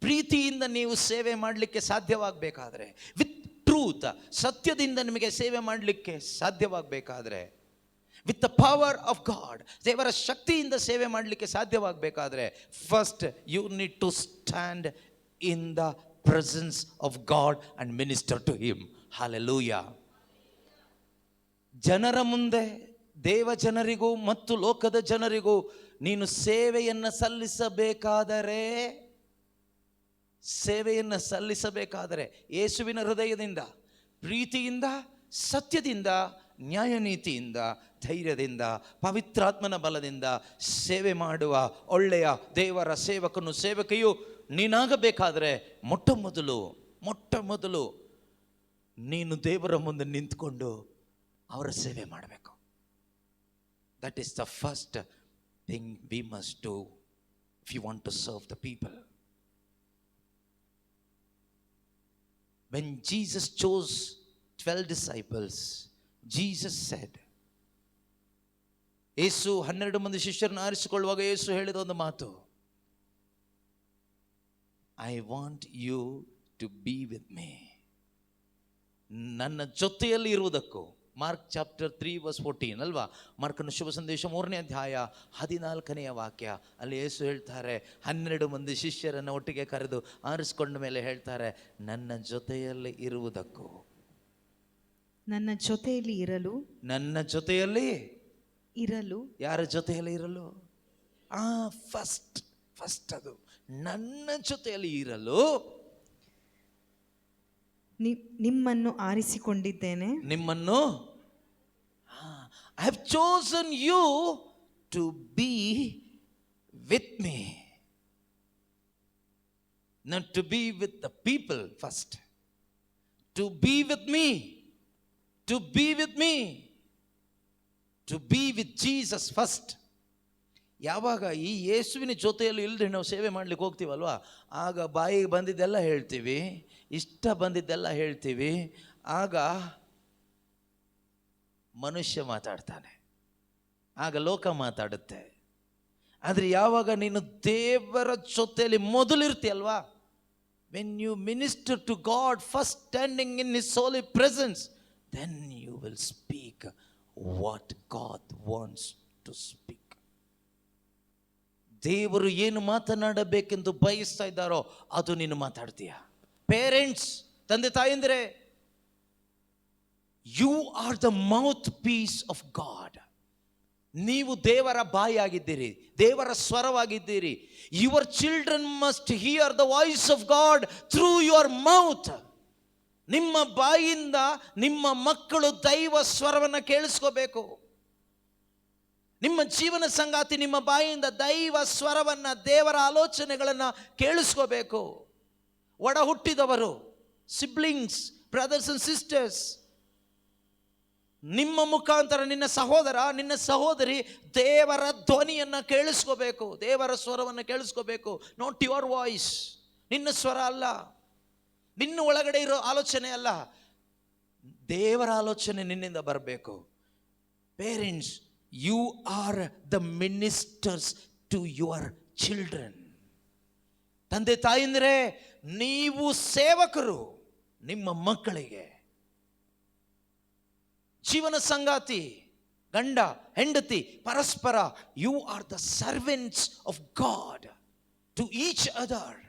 ಪ್ರೀತಿಯಿಂದ ನೀವು ಸೇವೆ ಮಾಡಲಿಕ್ಕೆ ಸಾಧ್ಯವಾಗಬೇಕಾದ್ರೆ, ವಿತ್ ಟ್ರೂತ್, ಸತ್ಯದಿಂದ ನಿಮಗೆ ಸೇವೆ ಮಾಡಲಿಕ್ಕೆ ಸಾಧ್ಯವಾಗಬೇಕಾದ್ರೆ, with the power of God, ದೇವರ ಶಕ್ತಿಯಿಂದ ಸೇವೆ ಮಾಡಲಿಕ್ಕೆ ಸಾಧ್ಯವಾಗಬೇಕಾದ್ರೆ, first you need to stand in the presence of God and minister to Him. Hallelujah. ಜನರ ಮುಂದೆ, ದೇವ ಜನರಿಗೂ ಮತ್ತು ಲೋಕದ ಜನರಿಗೂ ನೀನು ಸೇವೆಯನ್ನು ಸಲ್ಲಿಸಬೇಕಾದರೆ ಯೇಸುವಿನ ಹೃದಯದಿಂದ, ಪ್ರೀತಿಯಿಂದ, ಸತ್ಯದಿಂದ ನ್ಯಾಯ ನೀತಿಯಿಂದ, ಧೈರ್ಯದಿಂದ, ಪವಿತ್ರಾತ್ಮನ ಬಲದಿಂದ ಸೇವೆ ಮಾಡುವ ಒಳ್ಳೆಯ ದೇವರ ಸೇವಕನು, ಸೇವಕಿಯು ನೀನಾಗಬೇಕಾದ್ರೆ ಮೊಟ್ಟ ಮೊದಲು ನೀನು ದೇವರ ಮುಂದೆ ನಿಂತ್ಕೊಂಡು ಅವರ ಸೇವೆ ಮಾಡಬೇಕು. That is the first thing we must do if you want to serve the people. When Jesus chose 12 disciples, Jesus said, Yesu 12 ಮಂದಿ ಶಿಷ್ಯರನ್ನು ಆರಿಸಿಕೊಳ್ಳುವಾಗ ಯೇಸು ಹೇಳಿದ ಒಂದು ಮಾತು, I want you to be with me. ನನ್ನ ಜೊತೆಯಲ್ಲಿ ಇರುವುದಕ್ಕೂ. ಮಾರ್ಕ್ ಚಾಪ್ಟರ್ 3:14 ಅಲ್ವಾ? ಮಾರ್ಕನ ಶುಭ ಸಂದೇಶ 3ನೇ ಅಧ್ಯಾಯ 14ನೇ ವಾಕ್ಯ. ಅಲ್ಲಿ ಯೇಸು ಹೇಳ್ತಾರೆ, 12 ಮಂದಿ ಶಿಷ್ಯರನ್ನು ಒಟ್ಟಿಗೆ ಕರೆದು ಆರಿಸಿಕೊಂಡ ಮೇಲೆ ಹೇಳ್ತಾರೆ, ನನ್ನ ಜೊತೆಯಲ್ಲಿ ಇರುವುದಕ್ಕೂ, ನನ್ನ ಜೊತೆಯಲ್ಲಿ ಇರಲು. ನನ್ನ ಜೊತೆಯಲ್ಲಿ ಇರಲು. ಯಾರ ಜೊತೆಯಲ್ಲಿ ಇರಲು? ಫಸ್ಟ್ ಅದು ನನ್ನ ಜೊತೆಯಲ್ಲಿ ಇರಲು ನಿಮ್ಮನ್ನು ಆರಿಸಿಕೊಂಡಿದ್ದೇನೆ. ನಿಮ್ಮನ್ನು I have chosen you to be with me. Not to be with the people first, to be with me, to be with me, to be with Jesus first. ಯಾವಾಗ ಈ ಯೇಸುವಿನ ಜೊತೆಯಲ್ಲಿ ಇಲ್ಲದೆ ನಾವು ಸೇವೆ ಮಾಡ್ಲಿಕ್ಕೆ ಹೋಗ್ತೀವಲ್ವಾ, ಆಗ ಬಾಯಿಗೆ ಬಂದಿದ್ದೆಲ್ಲ ಹೇಳ್ತೀವಿ, ಇಷ್ಟ ಬಂದಿದ್ದೆಲ್ಲ ಹೇಳ್ತೀವಿ, ಆಗ ಮನುಷ್ಯ ಮಾತಾಡ್ತಾನೆ, ಆಗ ಲೋಕ ಮಾತಾಡುತ್ತೆ. ಆದರೆ ಯಾವಾಗ ನೀನು ದೇವರ ಜೊತೆಯಲ್ಲಿ ಮೊದಲಿರ್ತೀಯಲ್ವಾ, when you minister to God first standing in his holy presence, then you will speak what God wants to speak. ದೇವರು ಏನು ಮಾತನಾಡಬೇಕೆಂದು ಬಯಸ್ತಾ ಇದ್ದಾರೋ ಅದು ನೀನು ಮಾತಾಡ್ತೀಯ. ಪೇರೆಂಟ್ಸ್, ತಂದೆ ತಾಯಂದ್ರೆ, you are the mouthpiece of God. ನೀವು ದೇವರ ಬಾಯಿಯಾಗಿದ್ದೀರಿ, ದೇವರ ಸ್ವರವಾಗಿದ್ದೀರಿ. Your children must hear the voice of God through your mouth. ನಿಮ್ಮ ಬಾಯಿಂದ ನಿಮ್ಮ ಮಕ್ಕಳು ದೈವ ಸ್ವರವನ್ನು ಕೇಳಿಸ್ಕೋಬೇಕು. ನಿಮ್ಮ ಜೀವನ ಸಂಗಾತಿ ನಿಮ್ಮ ಬಾಯಿಯಿಂದ ದೈವ ಸ್ವರವನ್ನ, ದೇವರ ಆಲೋಚನೆಗಳನ್ನ ಕೇಳಿಸ್ಕೋಬೇಕು. ಒಡ ಹುಟ್ಟಿದವರು, ಸಿಬ್ಲಿಂಗ್ಸ್, ಬ್ರದರ್ಸ್ ಅಂಡ್ ಸಿಸ್ಟರ್ಸ್, ನಿಮ್ಮ ಮುಖಾಂತರ ನಿನ್ನ ಸಹೋದರ, ನಿನ್ನ ಸಹೋದರಿ ದೇವರ ಧ್ವನಿಯನ್ನ ಕೇಳಿಸ್ಕೋಬೇಕು, ದೇವರ ಸ್ವರವನ್ನು ಕೇಳಿಸ್ಕೋಬೇಕು. ನಾಟ್ ಯುವರ್ ವಾಯ್ಸ್, ನಿನ್ನ ಸ್ವರ ಅಲ್ಲ, ನಿನ್ನ ಒಳಗಡೆ ಇರೋ ಆಲೋಚನೆ ಅಲ್ಲ, ದೇವರ ಆಲೋಚನೆ ನಿನ್ನಿಂದ ಬರಬೇಕು. Parents, you are the ministers to your children. ತಂದೆ ತಾಯಿಂದ್ರೆ, ನೀವು ಸೇವಕರು ನಿಮ್ಮ ಮಕ್ಕಳಿಗೆ. ಜೀವನ ಸಂಗಾತಿ, ಗಂಡ ಹೆಂಡತಿ, ಪರಸ್ಪರ, you are the servants of God to each other.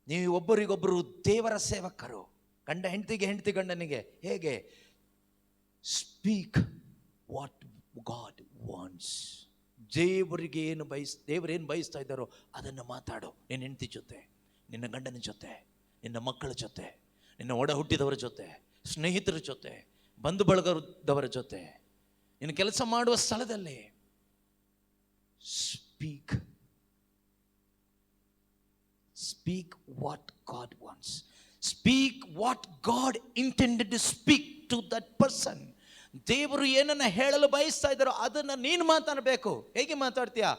ನೀವು ಒಬ್ಬರಿಗೊಬ್ಬರು ದೇವರ ಸೇವಕರು. ಗಂಡ ಹೆಂಡತಿಗೆ, ಹೆಂಡತಿ ಗಂಡನಿಗೆ. ಹೇಗೆ? Speak what God wants. ದೇವರೇನು ಬಯಸ್ತಾ ಇದ್ದಾರೋ ಅದನ್ನು ಮಾತಾಡು. ನಿನ್ನ ಹೆಂಡತಿ ಜೊತೆ, ನಿನ್ನ ಗಂಡನ ಜೊತೆ, ನಿನ್ನ ಮಕ್ಕಳ ಜೊತೆ, ನಿನ್ನ ಒಡ ಹುಟ್ಟಿದವರ ಜೊತೆ, ಸ್ನೇಹಿತರ ಜೊತೆ, ಬಂಧು ಬಳಗದವರ ಜೊತೆ, ನಿನ್ನ ಕೆಲಸ ಮಾಡುವ ಸ್ಥಳದಲ್ಲಿ. Speak what God wants. Speak what God intended to speak to that person. ದೇವರು ಏನನ್ನ ಹೇಳಲು ಬಯಸ್ತಾ ಇದ್ದಾರೋ ಅದನ್ನು ನೀನು ಮಾತಾಡಬೇಕು. ಹೇಗೆ ಮಾತಾಡ್ತೀಯಾ?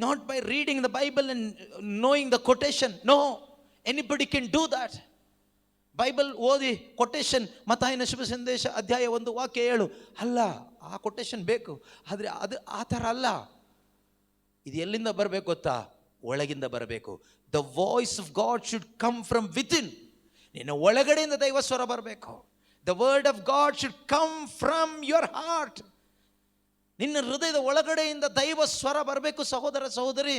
Not by reading the Bible and knowing the quotation. No, anybody can do that. Bible ಓದಿ ಕೊಟೇಶನ್, ಮತ್ತಾಯನ ಶುಭ ಸಂದೇಶ ಅಧ್ಯಾಯ 1 ವಾಕ್ಯ 7 ಅಲ್ಲ, ಆ ಕೊಟೇಶನ್ ಬೇಕು. ಆದರೆ ಅದು ಆ ಥರ ಅಲ್ಲ. ಇದು ಎಲ್ಲಿಂದ ಬರಬೇಕು ಗೊತ್ತಾ? ಒಳಗಿಂದ ಬರಬೇಕು. The voice of god should come from within. ನಿನ್ನ ಒಳಗಡೆಯಿಂದ ದೈವ ಸ್ವರ ಬರಬೇಕು. The word of God should come from your heart. ನಿನ್ನ ಹೃದಯದ ಒಳಗಡೆಯಿಂದ ದೈವ ಸ್ವರ ಬರಬೇಕು. ಸಹೋದರ ಸಹೋದರಿ,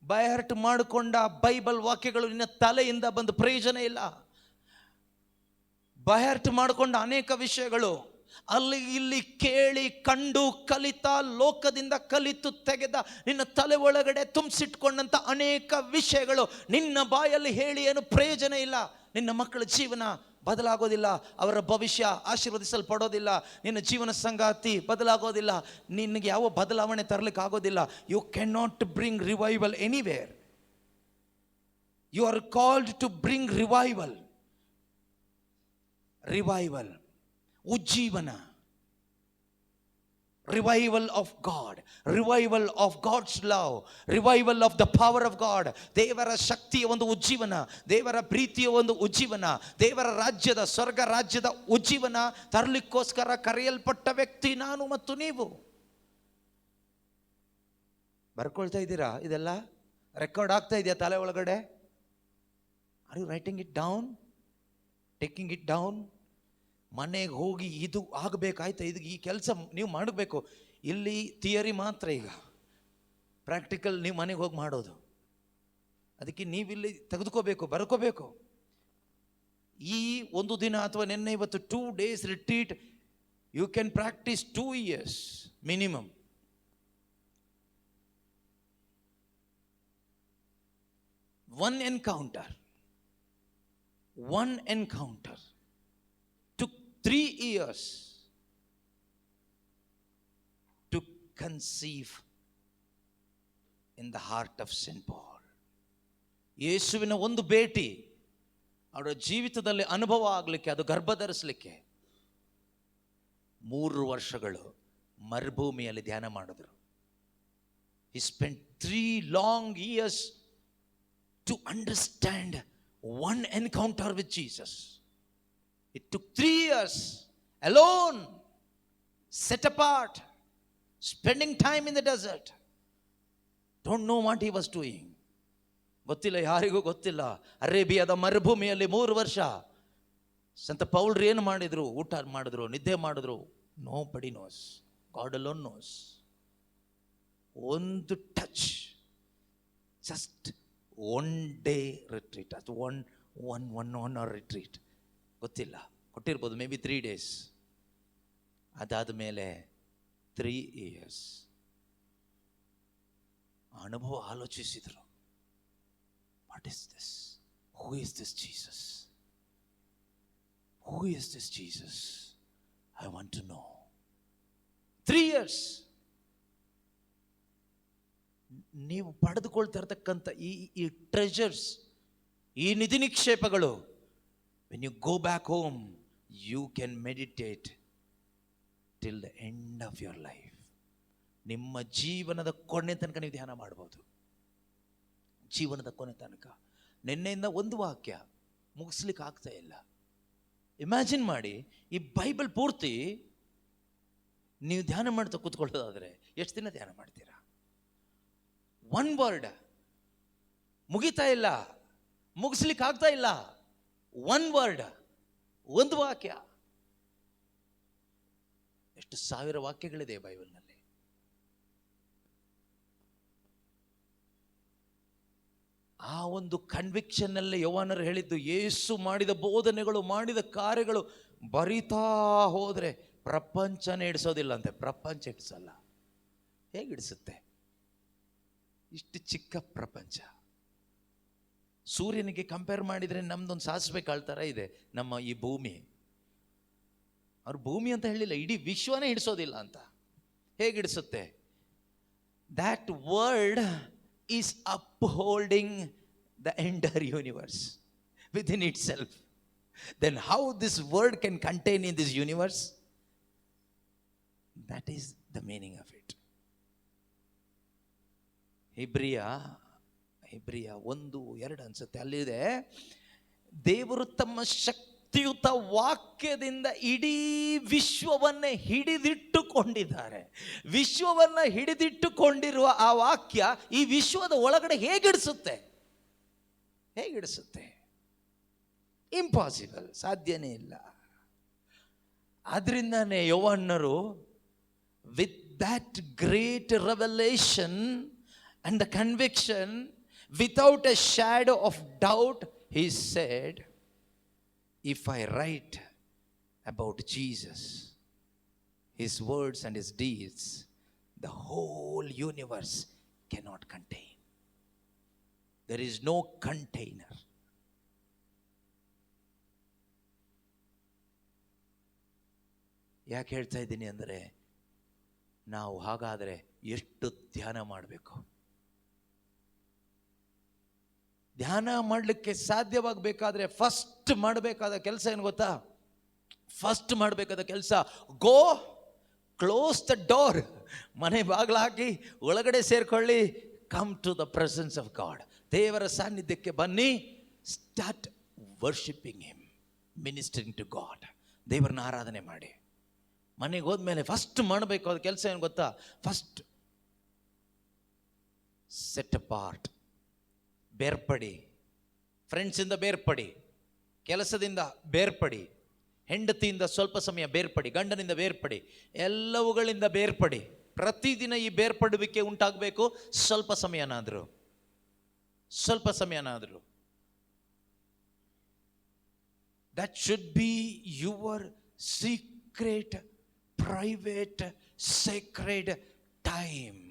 ಬೈಹರ್ಟ್ ಮಾಡಿಕೊಂಡ ಬೈಬಲ್ ವಾಕ್ಯಗಳು ನಿನ್ನ ತಲೆಯಿಂದ ಬಂದು ಪ್ರಯೋಜನ ಇಲ್ಲ. ಬೈಹರ್ಟ್ ಮಾಡಿಕೊಂಡ ಅನೇಕ ವಿಷಯಗಳು ಅಲ್ಲಿ ಇಲ್ಲಿ ಕೇಳಿ ಕಂಡು ಕಲಿತ, ಲೋಕದಿಂದ ಕಲಿತು ತೆಗೆದ ನಿನ್ನ ತಲೆ ಒಳಗಡೆ ತುಂಬಿಸಿಟ್ಕೊಂಡಂತ ಅನೇಕ ವಿಷಯಗಳು ನಿನ್ನ ಬಾಯಲ್ಲಿ ಹೇಳಿ ಏನು ಪ್ರಯೋಜನ ಇಲ್ಲ. ನಿನ್ನ ಮಕ್ಕಳ ಜೀವನ ಬದಲಾಗೋದಿಲ್ಲ. ಅವರ ಭವಿಷ್ಯ ಆಶೀರ್ವದಿಸಲ್ಪಡೋದಿಲ್ಲ. ನಿನ್ನ ಜೀವನ ಸಂಗಾತಿ ಬದಲಾಗೋದಿಲ್ಲ. ನಿನಗೆ ಯಾವ ಬದಲಾವಣೆ ತರಲಿಕ್ಕೆ ಆಗೋದಿಲ್ಲ. You can not bring revival anywhere. You are called to bring revival. Revival, ಉಜ್ಜೀವನ. Revival of God, revival of God's love, revival of the power of God. ದೇವರ ಶಕ್ತಿಯ ಒಂದು ಉಜ್ಜೀವನ, ದೇವರ ಪ್ರೀತಿಯ ಒಂದು ಉಜ್ಜೀವನ, ದೇವರ ರಾಜ್ಯದ, ಸ್ವರ್ಗ ರಾಜ್ಯದ ಉಜ್ಜೀವನ ತರಲಿಕ್ಕೋಸ್ಕರ ಕರೆಯಲ್ಪಟ್ಟ ವ್ಯಕ್ತಿ ನಾನು ಮತ್ತು ನೀವು. ಬರ್ಕೊಳ್ತಾ ಇದ್ದೀರಾ? ಇದೆಲ್ಲ ರೆಕಾರ್ಡ್ ಆಗ್ತಾ ಇದೆಯಾ ತಲೆ ಒಳಗಡೆ? Are you writing it down, taking it down? ಮನೆಗೆ ಹೋಗಿ ಇದು ಆಗಬೇಕಾಯ್ತು, ಇದು ಈ ಕೆಲಸ ನೀವು ಮಾಡಬೇಕು. ಇಲ್ಲಿ ಥಿಯರಿ ಮಾತ್ರ, ಈಗ ಪ್ರಾಕ್ಟಿಕಲ್ ನೀವು ಮನೆಗೆ ಹೋಗಿ ಮಾಡೋದು. ಅದಕ್ಕೆ ನೀವಿಲ್ಲಿ ತೆಗೆದುಕೋಬೇಕು, ಬರ್ಕೋಬೇಕು. ಈ ಒಂದು ದಿನ ಅಥವಾ ನಿನ್ನೆ ಇವತ್ತು 2 days retreat, you can practise 2 years minimum. One encounter took 3 years to conceive in the heart of St. Paul. ಯೇಸುವಿನ ಒಂದು ಭೇಟಿ ಅವರ ಜೀವಿತದಲ್ಲಿ ಅನುಭವ ಆಗಲಿಕ್ಕೆ, ಅದು ಗರ್ಭಧರಿಸಲಿಕ್ಕೆ 3 ವರ್ಷಗಳು ಮರುಭೂಮಿಯಲ್ಲಿ ಧ್ಯಾನ ಮಾಡಿದ್ರು. He spent 3 long years to understand one encounter with Jesus. It took 3 years alone, set apart, spending time in the desert. Don't know what he was doing. ಗೊತ್ತಿಲ್ಲ, ಯಾರಿಗೂ ಗೊತ್ತಿಲ್ಲ. ಅರೇಬಿಯಾದ ಮರುಭೂಮಿಯಲ್ಲಿ 3 ವರ್ಷ ಸಂತ ಪೌಲ್ರು ಏನು ಮಾಡಿದ್ರು? ಊಟ ಮಾಡಿದ್ರು, ನಿದ್ದೆ ಮಾಡಿದ್ರು? Nobody knows. God alone knows. ಒಂದು ಟಚ್, ಜಸ್ಟ್ 1 day retreat, ಅದು one hour retreat, ಗೊತ್ತಿಲ್ಲ, ಕೊಟ್ಟಿರ್ಬೋದು ಮೇ ಬಿ 3 days. ಅದಾದ ಮೇಲೆ 3 years ಅನುಭವ. ಆಲೋಚಿಸಿದರು, what is this? Who is this Jesus? Who is this Jesus? I want to know. 3 years ನೀವು ಪಡೆದುಕೊಳ್ತಾ ಇರ್ತಕ್ಕಂಥ ಈ ಟ್ರೆಜರ್ಸ್, ಈ ನಿಧಿ ನಿಕ್ಷೇಪಗಳು, when you go back home you can meditate till the end of your life. ನಿಮ್ಮ ಜೀವನದ ಕೊನೆ ತನಕ ನೀವು ಧ್ಯಾನ ಮಾಡಬಹುದು. ಜೀವನದ ಕೊನೆ ತನಕ. ನಿನ್ನೆಯಿಂದ ಒಂದು ವಾಕ್ಯ ಮುಗಿಸ್ಲಿಕ್ಕೆ ಆಗ್ತಾ ಇಲ್ಲ. ಇಮ್ಯಾಜಿನ್ ಮಾಡಿ, ಈ ಬೈಬಲ್ ಪೂರ್ತಿ ನೀವು ಧ್ಯಾನ ಮಾಡ್ತಾ ಕೂತ್ಕೊಳ್ಳೋದಾದ್ರೆ ಎಷ್ಟು ದಿನ ಧ್ಯಾನ ಮಾಡ್ತೀರಾ? 1 word ಮುಗಿತಾ ಇಲ್ಲ, ಮುಗಿಸ್ಲಿಕ್ಕೆ ಆಗ್ತಾ ಇಲ್ಲ. 1 word, ಒಂದು ವಾಕ್ಯ. ಎಷ್ಟು ಸಾವಿರ ವಾಕ್ಯಗಳಿದೆ ಬೈಬಲ್ನಲ್ಲಿ. ಆ ಒಂದು ಕನ್ವಿಕ್ಷನ್ ನಲ್ಲಿ ಯೋಹಾನರು ಹೇಳಿದ್ದು, ಯೇಸು ಮಾಡಿದ ಬೋಧನೆಗಳು, ಮಾಡಿದ ಕಾರ್ಯಗಳು ಬರಿತಾ ಹೋದ್ರೆ ಪ್ರಪಂಚನೇ ಇಡಿಸೋದಿಲ್ಲ ಅಂತೆ. ಪ್ರಪಂಚ ಇಡಿಸಲ್ಲ. ಹೇಗಿಡಿಸುತ್ತೆ? ಇಷ್ಟು ಚಿಕ್ಕ ಪ್ರಪಂಚ. ಸೂರ್ಯನಿಗೆ ಕಂಪೇರ್ ಮಾಡಿದರೆ ನಮ್ದೊಂದು ಸಾಸಿವೆ ಕಾಳು ಥರ ಇದೆ ನಮ್ಮ ಈ ಭೂಮಿ. ಅವ್ರು ಭೂಮಿ ಅಂತ ಹೇಳಿಲ್ಲ, ಇಡೀ ವಿಶ್ವನೇ ಹಿಡಿಸೋದಿಲ್ಲ ಅಂತ. ಹೇಗಿಡಿಸುತ್ತೆ? That word is upholding the entire universe within itself. Then how this word can contain in this universe? That is the meaning of it. ಇಬ್ರಿಯ 1:2 ಅನ್ಸುತ್ತೆ, ಅಲ್ಲಿದೆ, ದೇವರು ತಮ್ಮ ಶಕ್ತಿಯುತ ವಾಕ್ಯದಿಂದ ಇಡೀ ವಿಶ್ವವನ್ನೇ ಹಿಡಿದಿಟ್ಟುಕೊಂಡಿದ್ದಾರೆ. ವಿಶ್ವವನ್ನ ಹಿಡಿದಿಟ್ಟುಕೊಂಡಿರುವ ಆ ವಾಕ್ಯ ಈ ವಿಶ್ವದ ಒಳಗಡೆ ಹೇಗಿಡಿಸುತ್ತೆ? ಇಂಪಾಸಿಬಲ್, ಸಾಧ್ಯನೇ ಇಲ್ಲ. ಆದ್ರಿಂದಾನೇ ಯೋಹಾನರು with that great revelation and the conviction, without a shadow of doubt, he said, if I write about Jesus, his words and his deeds, the whole universe cannot contain. There is no container. ಯಾಕೆ ಹೇಳ್ತಾ ಇದ್ದೀನಿ ಅಂದರೆ, ನಾವು ಹಾಗಾದರೆ ಎಷ್ಟು ಧ್ಯಾನ ಮಾಡಬೇಕು. ಧ್ಯಾನ ಮಾಡಲಿಕ್ಕೆ ಸಾಧ್ಯವಾಗಬೇಕಾದ್ರೆ ಫಸ್ಟ್ ಮಾಡಬೇಕಾದ ಕೆಲಸ ಏನು ಗೊತ್ತಾ? ಫಸ್ಟ್ ಮಾಡಬೇಕಾದ ಕೆಲಸ, ಗೋ ಕ್ಲೋಸ್ ದ ಡೋರ್. ಮನೆ ಬಾಗಿಲು ಹಾಕಿ ಒಳಗಡೆ ಸೇರ್ಕೊಳ್ಳಿ. Come to the presence of God. ದೇವರ ಸಾನ್ನಿಧ್ಯಕ್ಕೆ ಬನ್ನಿ. Start worshipping him, ministering to God. ದೇವರನ್ನ ಆರಾಧನೆ ಮಾಡಿ. ಮನೆಗೆ ಹೋದ್ಮೇಲೆ ಫಸ್ಟ್ ಮಾಡಬೇಕಾದ ಕೆಲಸ ಏನು ಗೊತ್ತಾ? ಫಸ್ಟ್ ಸೆಟ್ ಅಪಾರ್ಟ್, ಬೇರ್ಪಡಿ. ಫ್ರೆಂಡ್ಸಿಂದ ಬೇರ್ಪಡಿ, ಕೆಲಸದಿಂದ ಬೇರ್ಪಡಿ, ಹೆಂಡತಿಯಿಂದ ಸ್ವಲ್ಪ ಸಮಯ ಬೇರ್ಪಡಿ, ಗಂಡನಿಂದ ಬೇರ್ಪಡಿ, ಎಲ್ಲವುಗಳಿಂದ ಬೇರ್ಪಡಿ. ಪ್ರತಿದಿನ ಈ ಬೇರ್ಪಡುವಿಕೆ ಉಂಟಾಗಬೇಕು. ಸ್ವಲ್ಪ ಸಮಯನಾದರೂ that should be your secret private sacred time.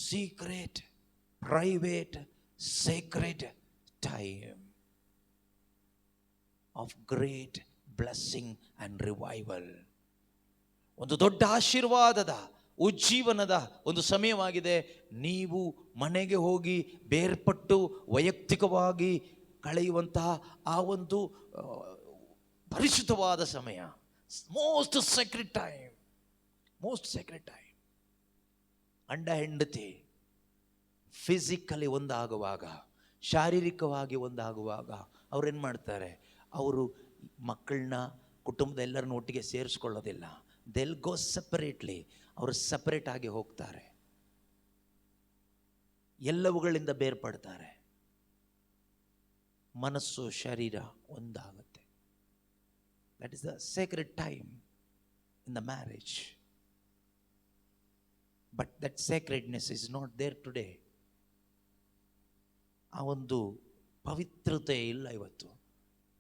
Secret private sacred time of great blessing and revival. ಒಂದು ದೊಡ್ಡ ಆಶೀರ್ವಾದದ ಉಜ್ಜೀವನದ ಒಂದು ಸಮಯವಾಗಿದೆ. ನೀವು ಮನೆಗೆ ಹೋಗಿ ಬೇರ್ಪಟ್ಟು ವೈಯಕ್ತಿಕವಾಗಿ ಕಳೆಯುವಂತಹ ಆ ಒಂದು ಪರಿಶುದ್ಧವಾದ ಸಮಯ. Most secret time. ಗಂಡ ಹೆಂಡತಿ ಫಿಸಿಕಲಿ ಒಂದಾಗುವಾಗ, ಶಾರೀರಿಕವಾಗಿ ಒಂದಾಗುವಾಗ ಅವ್ರೇನು ಮಾಡ್ತಾರೆ? ಅವರು ಮಕ್ಕಳನ್ನ, ಕುಟುಂಬದ ಎಲ್ಲರನ್ನ ಒಟ್ಟಿಗೆ ಸೇರಿಸ್ಕೊಳ್ಳೋದಿಲ್ಲ. They'll go separately. ಅವರು ಸೆಪರೇಟ್ ಆಗಿ ಹೋಗ್ತಾರೆ, ಎಲ್ಲವುಗಳಿಂದ ಬೇರ್ಪಡ್ತಾರೆ. ಮನಸ್ಸು ಶರೀರ ಒಂದಾಗುತ್ತೆ. That is the sacred time in the marriage. But that sacredness is not there today. ಆ ಒಂದು ಪವಿತ್ರತೆ ಇಲ್ಲ ಇವತ್ತು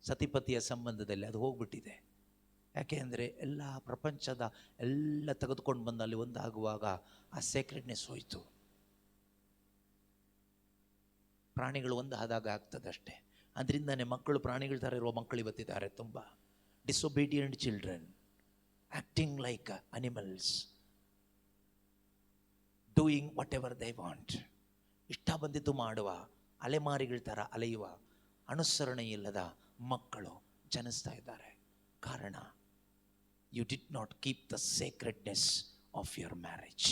ಸತಿಪತಿಯ ಸಂಬಂಧದಲ್ಲಿ. ಅದು ಹೋಗ್ಬಿಟ್ಟಿದೆ. ಯಾಕೆ ಅಂದರೆ ಎಲ್ಲ ಪ್ರಪಂಚದ ಎಲ್ಲ ತೆಗೆದುಕೊಂಡು ಬಂದು ಅಲ್ಲಿ ಒಂದಾಗುವಾಗ ಆ ಸೇಕ್ರೆಡ್ನೆಸ್ ಹೋಯಿತು. ಪ್ರಾಣಿಗಳು ಒಂದು ಆದಾಗ ಆಗ್ತದೆ ಅಷ್ಟೇ. ಅದರಿಂದನೇ ಮಕ್ಕಳು, ಪ್ರಾಣಿಗಳ ಥರ ಇರುವ ಮಕ್ಕಳು ಇವತ್ತಿದ್ದಾರೆ. ತುಂಬ disobedient children, acting like animals, doing whatever they want. ಇಷ್ಟ ಬಂದಿದ್ದು ಮಾಡುವ, ಅಲೆಮಾರಿಗಳ ಥರ ಅಲೆಯುವ, ಅನುಸರಣೆ ಇಲ್ಲದ ಮಕ್ಕಳು ಜನಿಸ್ತಾ ಇದ್ದಾರೆ. ಕಾರಣ, you did not keep the sacredness of your marriage.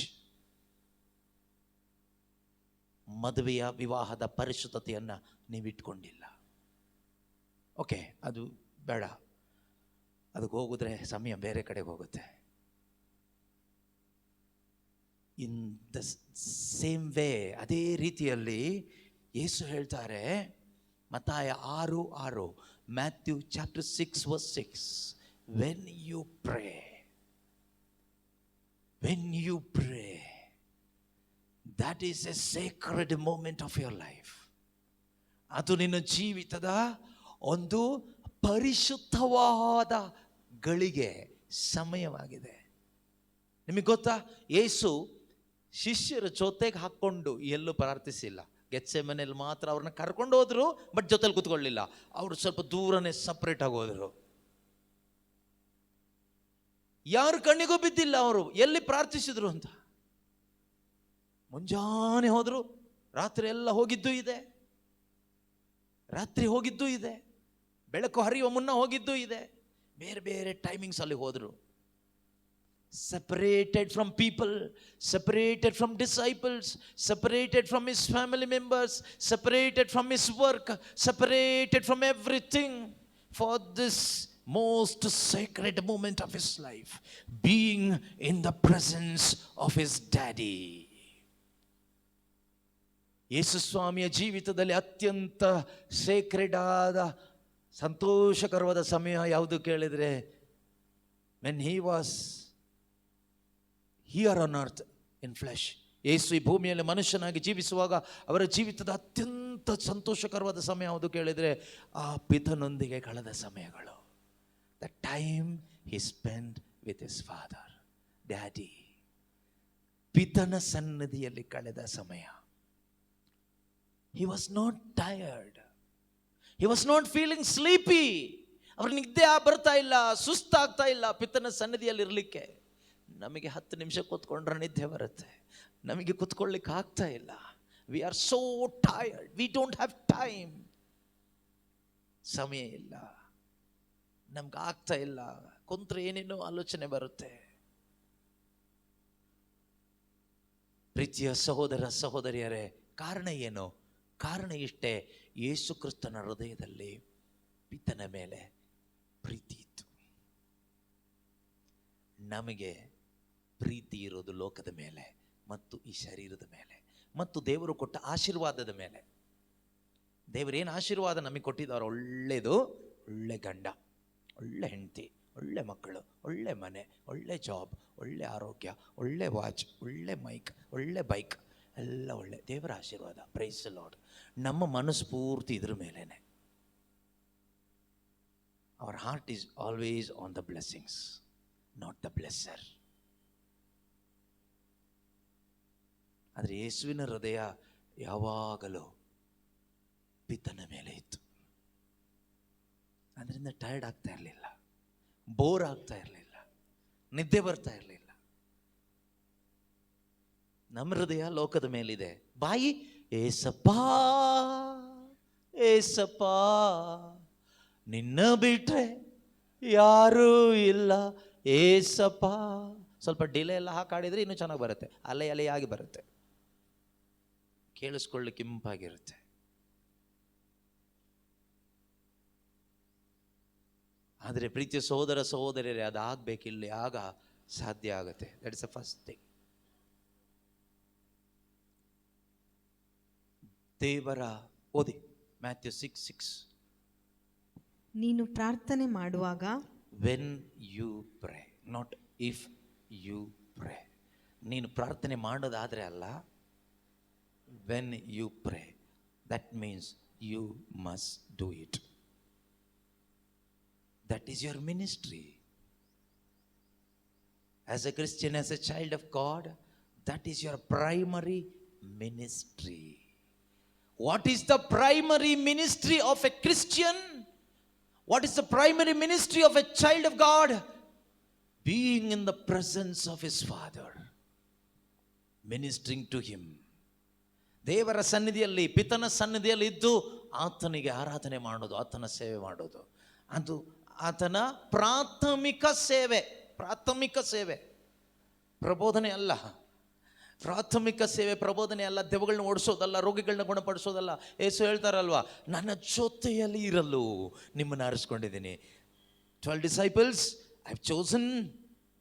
ಮದುವೆಯ ವಿವಾಹದ ಪರಿಶುದ್ಧತೆಯನ್ನು ನೀವು ಇಟ್ಕೊಂಡಿಲ್ಲ. ಓಕೆ, ಅದು ಬೇಡ. ಅದಕ್ಕೆ ಹೋಗಿದ್ರೆ ಸಮಯ ಬೇರೆ ಕಡೆಗೆ ಹೋಗುತ್ತೆ. ಇನ್ ದ ಸೇಮ್ ವೇ, ಅದೇ ರೀತಿಯಲ್ಲಿ ಯೇಸು ಹೇಳ್ತಾರೆ, ಮತ್ತಾಯ 6:6, Matthew chapter 6:6, when you pray, that is a sacred moment of your life. ಅದು ನಿನ್ನ ಜೀವಿತದ ಒಂದು ಪರಿಶುದ್ಧವಾದ ಗಳಿಗೆ, ಸಮಯವಾಗಿದೆ. ನಿಮಗೆ ಗೊತ್ತಾ, ಯೇಸು ಶಿಷ್ಯರ ಜೊತೆಗೆ ಹಾಕ್ಕೊಂಡು ಎಲ್ಲೂ ಪ್ರಾರ್ಥಿಸಿಲ್ಲ. ಗೆತ್ಸೆಮನೆಯಲ್ಲಿ ಮಾತ್ರ ಅವ್ರನ್ನ ಕರ್ಕೊಂಡು ಹೋದ್ರು, ಬಟ್ ಜೊತೆಲಿ ಕೂತ್ಕೊಳ್ಳಿಲ್ಲ. ಅವರು ಸ್ವಲ್ಪ ದೂರನೇ ಸಪ್ರೇಟ್ ಆಗೋದ್ರು. ಯಾರು ಕಣ್ಣಿಗೂ ಬಿದ್ದಿಲ್ಲ ಅವರು ಎಲ್ಲಿ ಪ್ರಾರ್ಥಿಸಿದ್ರು ಅಂತ. ಮುಂಜಾನೆ ಹೋದ್ರು, ರಾತ್ರಿ ಎಲ್ಲ ಹೋಗಿದ್ದು ಇದೆ, ಬೆಳಕು ಹರಿಯುವ ಮುನ್ನ ಹೋಗಿದ್ದು ಇದೆ. ಬೇರೆ ಬೇರೆ ಟೈಮಿಂಗ್ಸ್ ಅಲ್ಲಿ ಹೋದ್ರು. separated from people, separated from disciples, separated from his family members, separated from his work, separated from everything for this most sacred moment of his life, being in the presence of his daddy. ಯೇಸು ಸ್ವಾಮಿಯ ಜೀವಿತದಲ್ಲಿ ಅತ್ಯಂತ Sacred ಆದ ಸಂತೋಷಕರವಾದ ಸಮಯ ಯಾವುದು ಕೇಳಿದರೆ, when he was here on earth in flesh. ಯೇಸು ಈ ಭೂಮಿಯಲ್ಲಿ ಮನುಷ್ಯನಾಗಿ ಜೀವಿಸುವಾಗ ಅವರ ಜೀವಿತದ ಅತ್ಯಂತ ಸಂತೋಷಕರವಾದ ಸಮಯ ಯಾವುದು ಕೇಳಿದರೆ, ಆ ಪಿತನೊಂದಿಗೆ ಕಳೆದ ಸಮಯಗಳು. The time he spent with his father, daddy. ಪಿತನ ಸನ್ನಿಧಿಯಲ್ಲಿ ಕಳೆದ ಸಮಯ. He was not tired. He was not feeling sleepy. ಅವ್ರಿಗೆ ನಿದ್ದೆ ಬರ್ತಾ ಇಲ್ಲ, ಸುಸ್ತಾಗ್ತಾ ಇಲ್ಲ ಪಿತನ ಸನ್ನಿಧಿಯಲ್ಲಿ ಇರಲಿಕ್ಕೆ. ನಮಗೆ 10 ನಿಮಿಷ ಕೂತ್ಕೊಂಡ್ರೆ ನಿದ್ದೆ ಬರುತ್ತೆ, ನಮಗೆ ಕೂತ್ಕೊಳ್ಳಿಕ್ಕೆ ಆಗ್ತಾ ಇಲ್ಲ. We are so tired, we don't have time. ಸಮಯ ಇಲ್ಲ, ನಮ್ಗೆ ಆಗ್ತಾ ಇಲ್ಲ. ಕುಂತ್ರೆ ಏನೇನೋ ಆಲೋಚನೆ ಬರುತ್ತೆ. ಪ್ರೀತಿಯ ಸಹೋದರ ಸಹೋದರಿಯರೇ, ಕಾರಣ ಏನು? ಕಾರಣ ಇಷ್ಟೇ, ಯೇಸು ಕ್ರಿಸ್ತನ ಹೃದಯದಲ್ಲಿ ಪಿತನ ಮೇಲೆ ಪ್ರೀತಿ ಇತ್ತು. ನಮಗೆ ಪ್ರೀತಿ ಇರೋದು ಲೋಕದ ಮೇಲೆ ಮತ್ತು ಈ ಶರೀರದ ಮೇಲೆ ಮತ್ತು ದೇವರು ಕೊಟ್ಟ ಆಶೀರ್ವಾದದ ಮೇಲೆ. ದೇವರೇನು ಆಶೀರ್ವಾದ ನಮಗೆ ಕೊಟ್ಟಿದ್ದಾರೆ? ಒಳ್ಳೆಯದು, ಒಳ್ಳೆ ಗಂಡ, ಒಳ್ಳೆ ಹೆಂಡತಿ, ಒಳ್ಳೆ ಮಕ್ಕಳು, ಒಳ್ಳೆ ಮನೆ, ಒಳ್ಳೆ ಜಾಬ್, ಒಳ್ಳೆ ಆರೋಗ್ಯ, ಒಳ್ಳೆ ವಾಚ್, ಒಳ್ಳೆ ಮೈಕ್, ಒಳ್ಳೆ ಬೈಕ್, ಎಲ್ಲ ಒಳ್ಳೆ ದೇವರ ಆಶೀರ್ವಾದ. Praise the Lord. ನಮ್ಮ ಮನಸ್ಸು ಪೂರ್ತಿ ಇದ್ರ ಮೇಲೇನೆ. Our heart is always on the blessings, not the blesser. ಆದರೆ ಯೇಸುವಿನ ಹೃದಯ ಯಾವಾಗಲೂ ಪಿತನ ಮೇಲೆ ಇತ್ತು. ಅದರಿಂದ ಟಯರ್ಡ್ ಆಗ್ತಾ ಇರಲಿಲ್ಲ, ಬೋರ್ ಆಗ್ತಾ ಇರಲಿಲ್ಲ, ನಿದ್ದೆ ಬರ್ತಾ ಇರಲಿಲ್ಲ. ನಮ್ಮ ಹೃದಯ ಲೋಕದ ಮೇಲಿದೆ, ಬಾಯಿ ಏಸಪ್ಪಾ ಏಸಪ್ಪಾ ನಿನ್ನ ಬಿಟ್ರೆ ಯಾರೂ ಇಲ್ಲ ಏಸಪ್ಪ. ಸ್ವಲ್ಪ ಡಿಲೇ ಎಲ್ಲ ಹಾಕಾಡಿದ್ರೆ ಇನ್ನೂ ಚೆನ್ನಾಗಿ ಬರುತ್ತೆ, ಅಲೆ ಅಲೆಯಾಗಿ ಬರುತ್ತೆ, ಕೇಳಿಸ್ಕೊಳ್ಳಿಕ್ಕೆ ಇಂಪಾಗಿರುತ್ತೆ. ಆದರೆ ಪ್ರೀತಿಯ ಸಹೋದರ ಸಹೋದರಿಯರೇ, ಅದಾಗಬೇಕಿಲ್ಲ, ಆಗ ಸಾಧ್ಯ ಆಗುತ್ತೆ. That is the first thing. ದೇವರ ಓದಿ ಮ್ಯಾಥ್ಯೂ 6:6. ನೀನು ಪ್ರಾರ್ಥನೆ ಮಾಡುವಾಗ, when you pray, not if you pray. ನೀನು ಪ್ರಾರ್ಥನೆ ಮಾಡೋದಾದರೆ ಅಲ್ಲ, when you pray, that means you must do it. That is your ministry. As a Christian, as a child of God, that is your primary ministry. What is the primary ministry of a Christian? What is the primary ministry of a child of God? Being in the presence of his Father, ministering to him. ದೇವರ ಸನ್ನಿಧಿಯಲ್ಲಿ, ಪಿತನ ಸನ್ನಿಧಿಯಲ್ಲಿ ಇದ್ದು ಆತನಿಗೆ ಆರಾಧನೆ ಮಾಡೋದು, ಆತನ ಸೇವೆ ಮಾಡೋದು, ಅದು ಆತನ ಪ್ರಾಥಮಿಕ ಸೇವೆ. ಪ್ರಾಥಮಿಕ ಸೇವೆ, ಪ್ರಬೋಧನೆ ಅಲ್ಲ. ಪ್ರಾಥಮಿಕ ಸೇವೆ ಪ್ರಬೋಧನೆ ಅಲ್ಲ, ದೆವ್ವಗಳನ್ನ ಓಡಿಸೋದಲ್ಲ, ರೋಗಿಗಳನ್ನ ಗುಣಪಡಿಸೋದಲ್ಲ. ಯೇಸು ಹೇಳ್ತಾರಲ್ವಾ, ನನ್ನ ಜೊತೆಯಲ್ಲಿ ಇರಲು ನಿಮ್ಮನ್ನು ಆರಿಸ್ಕೊಂಡಿದ್ದೀನಿ. 12 disciples I have chosen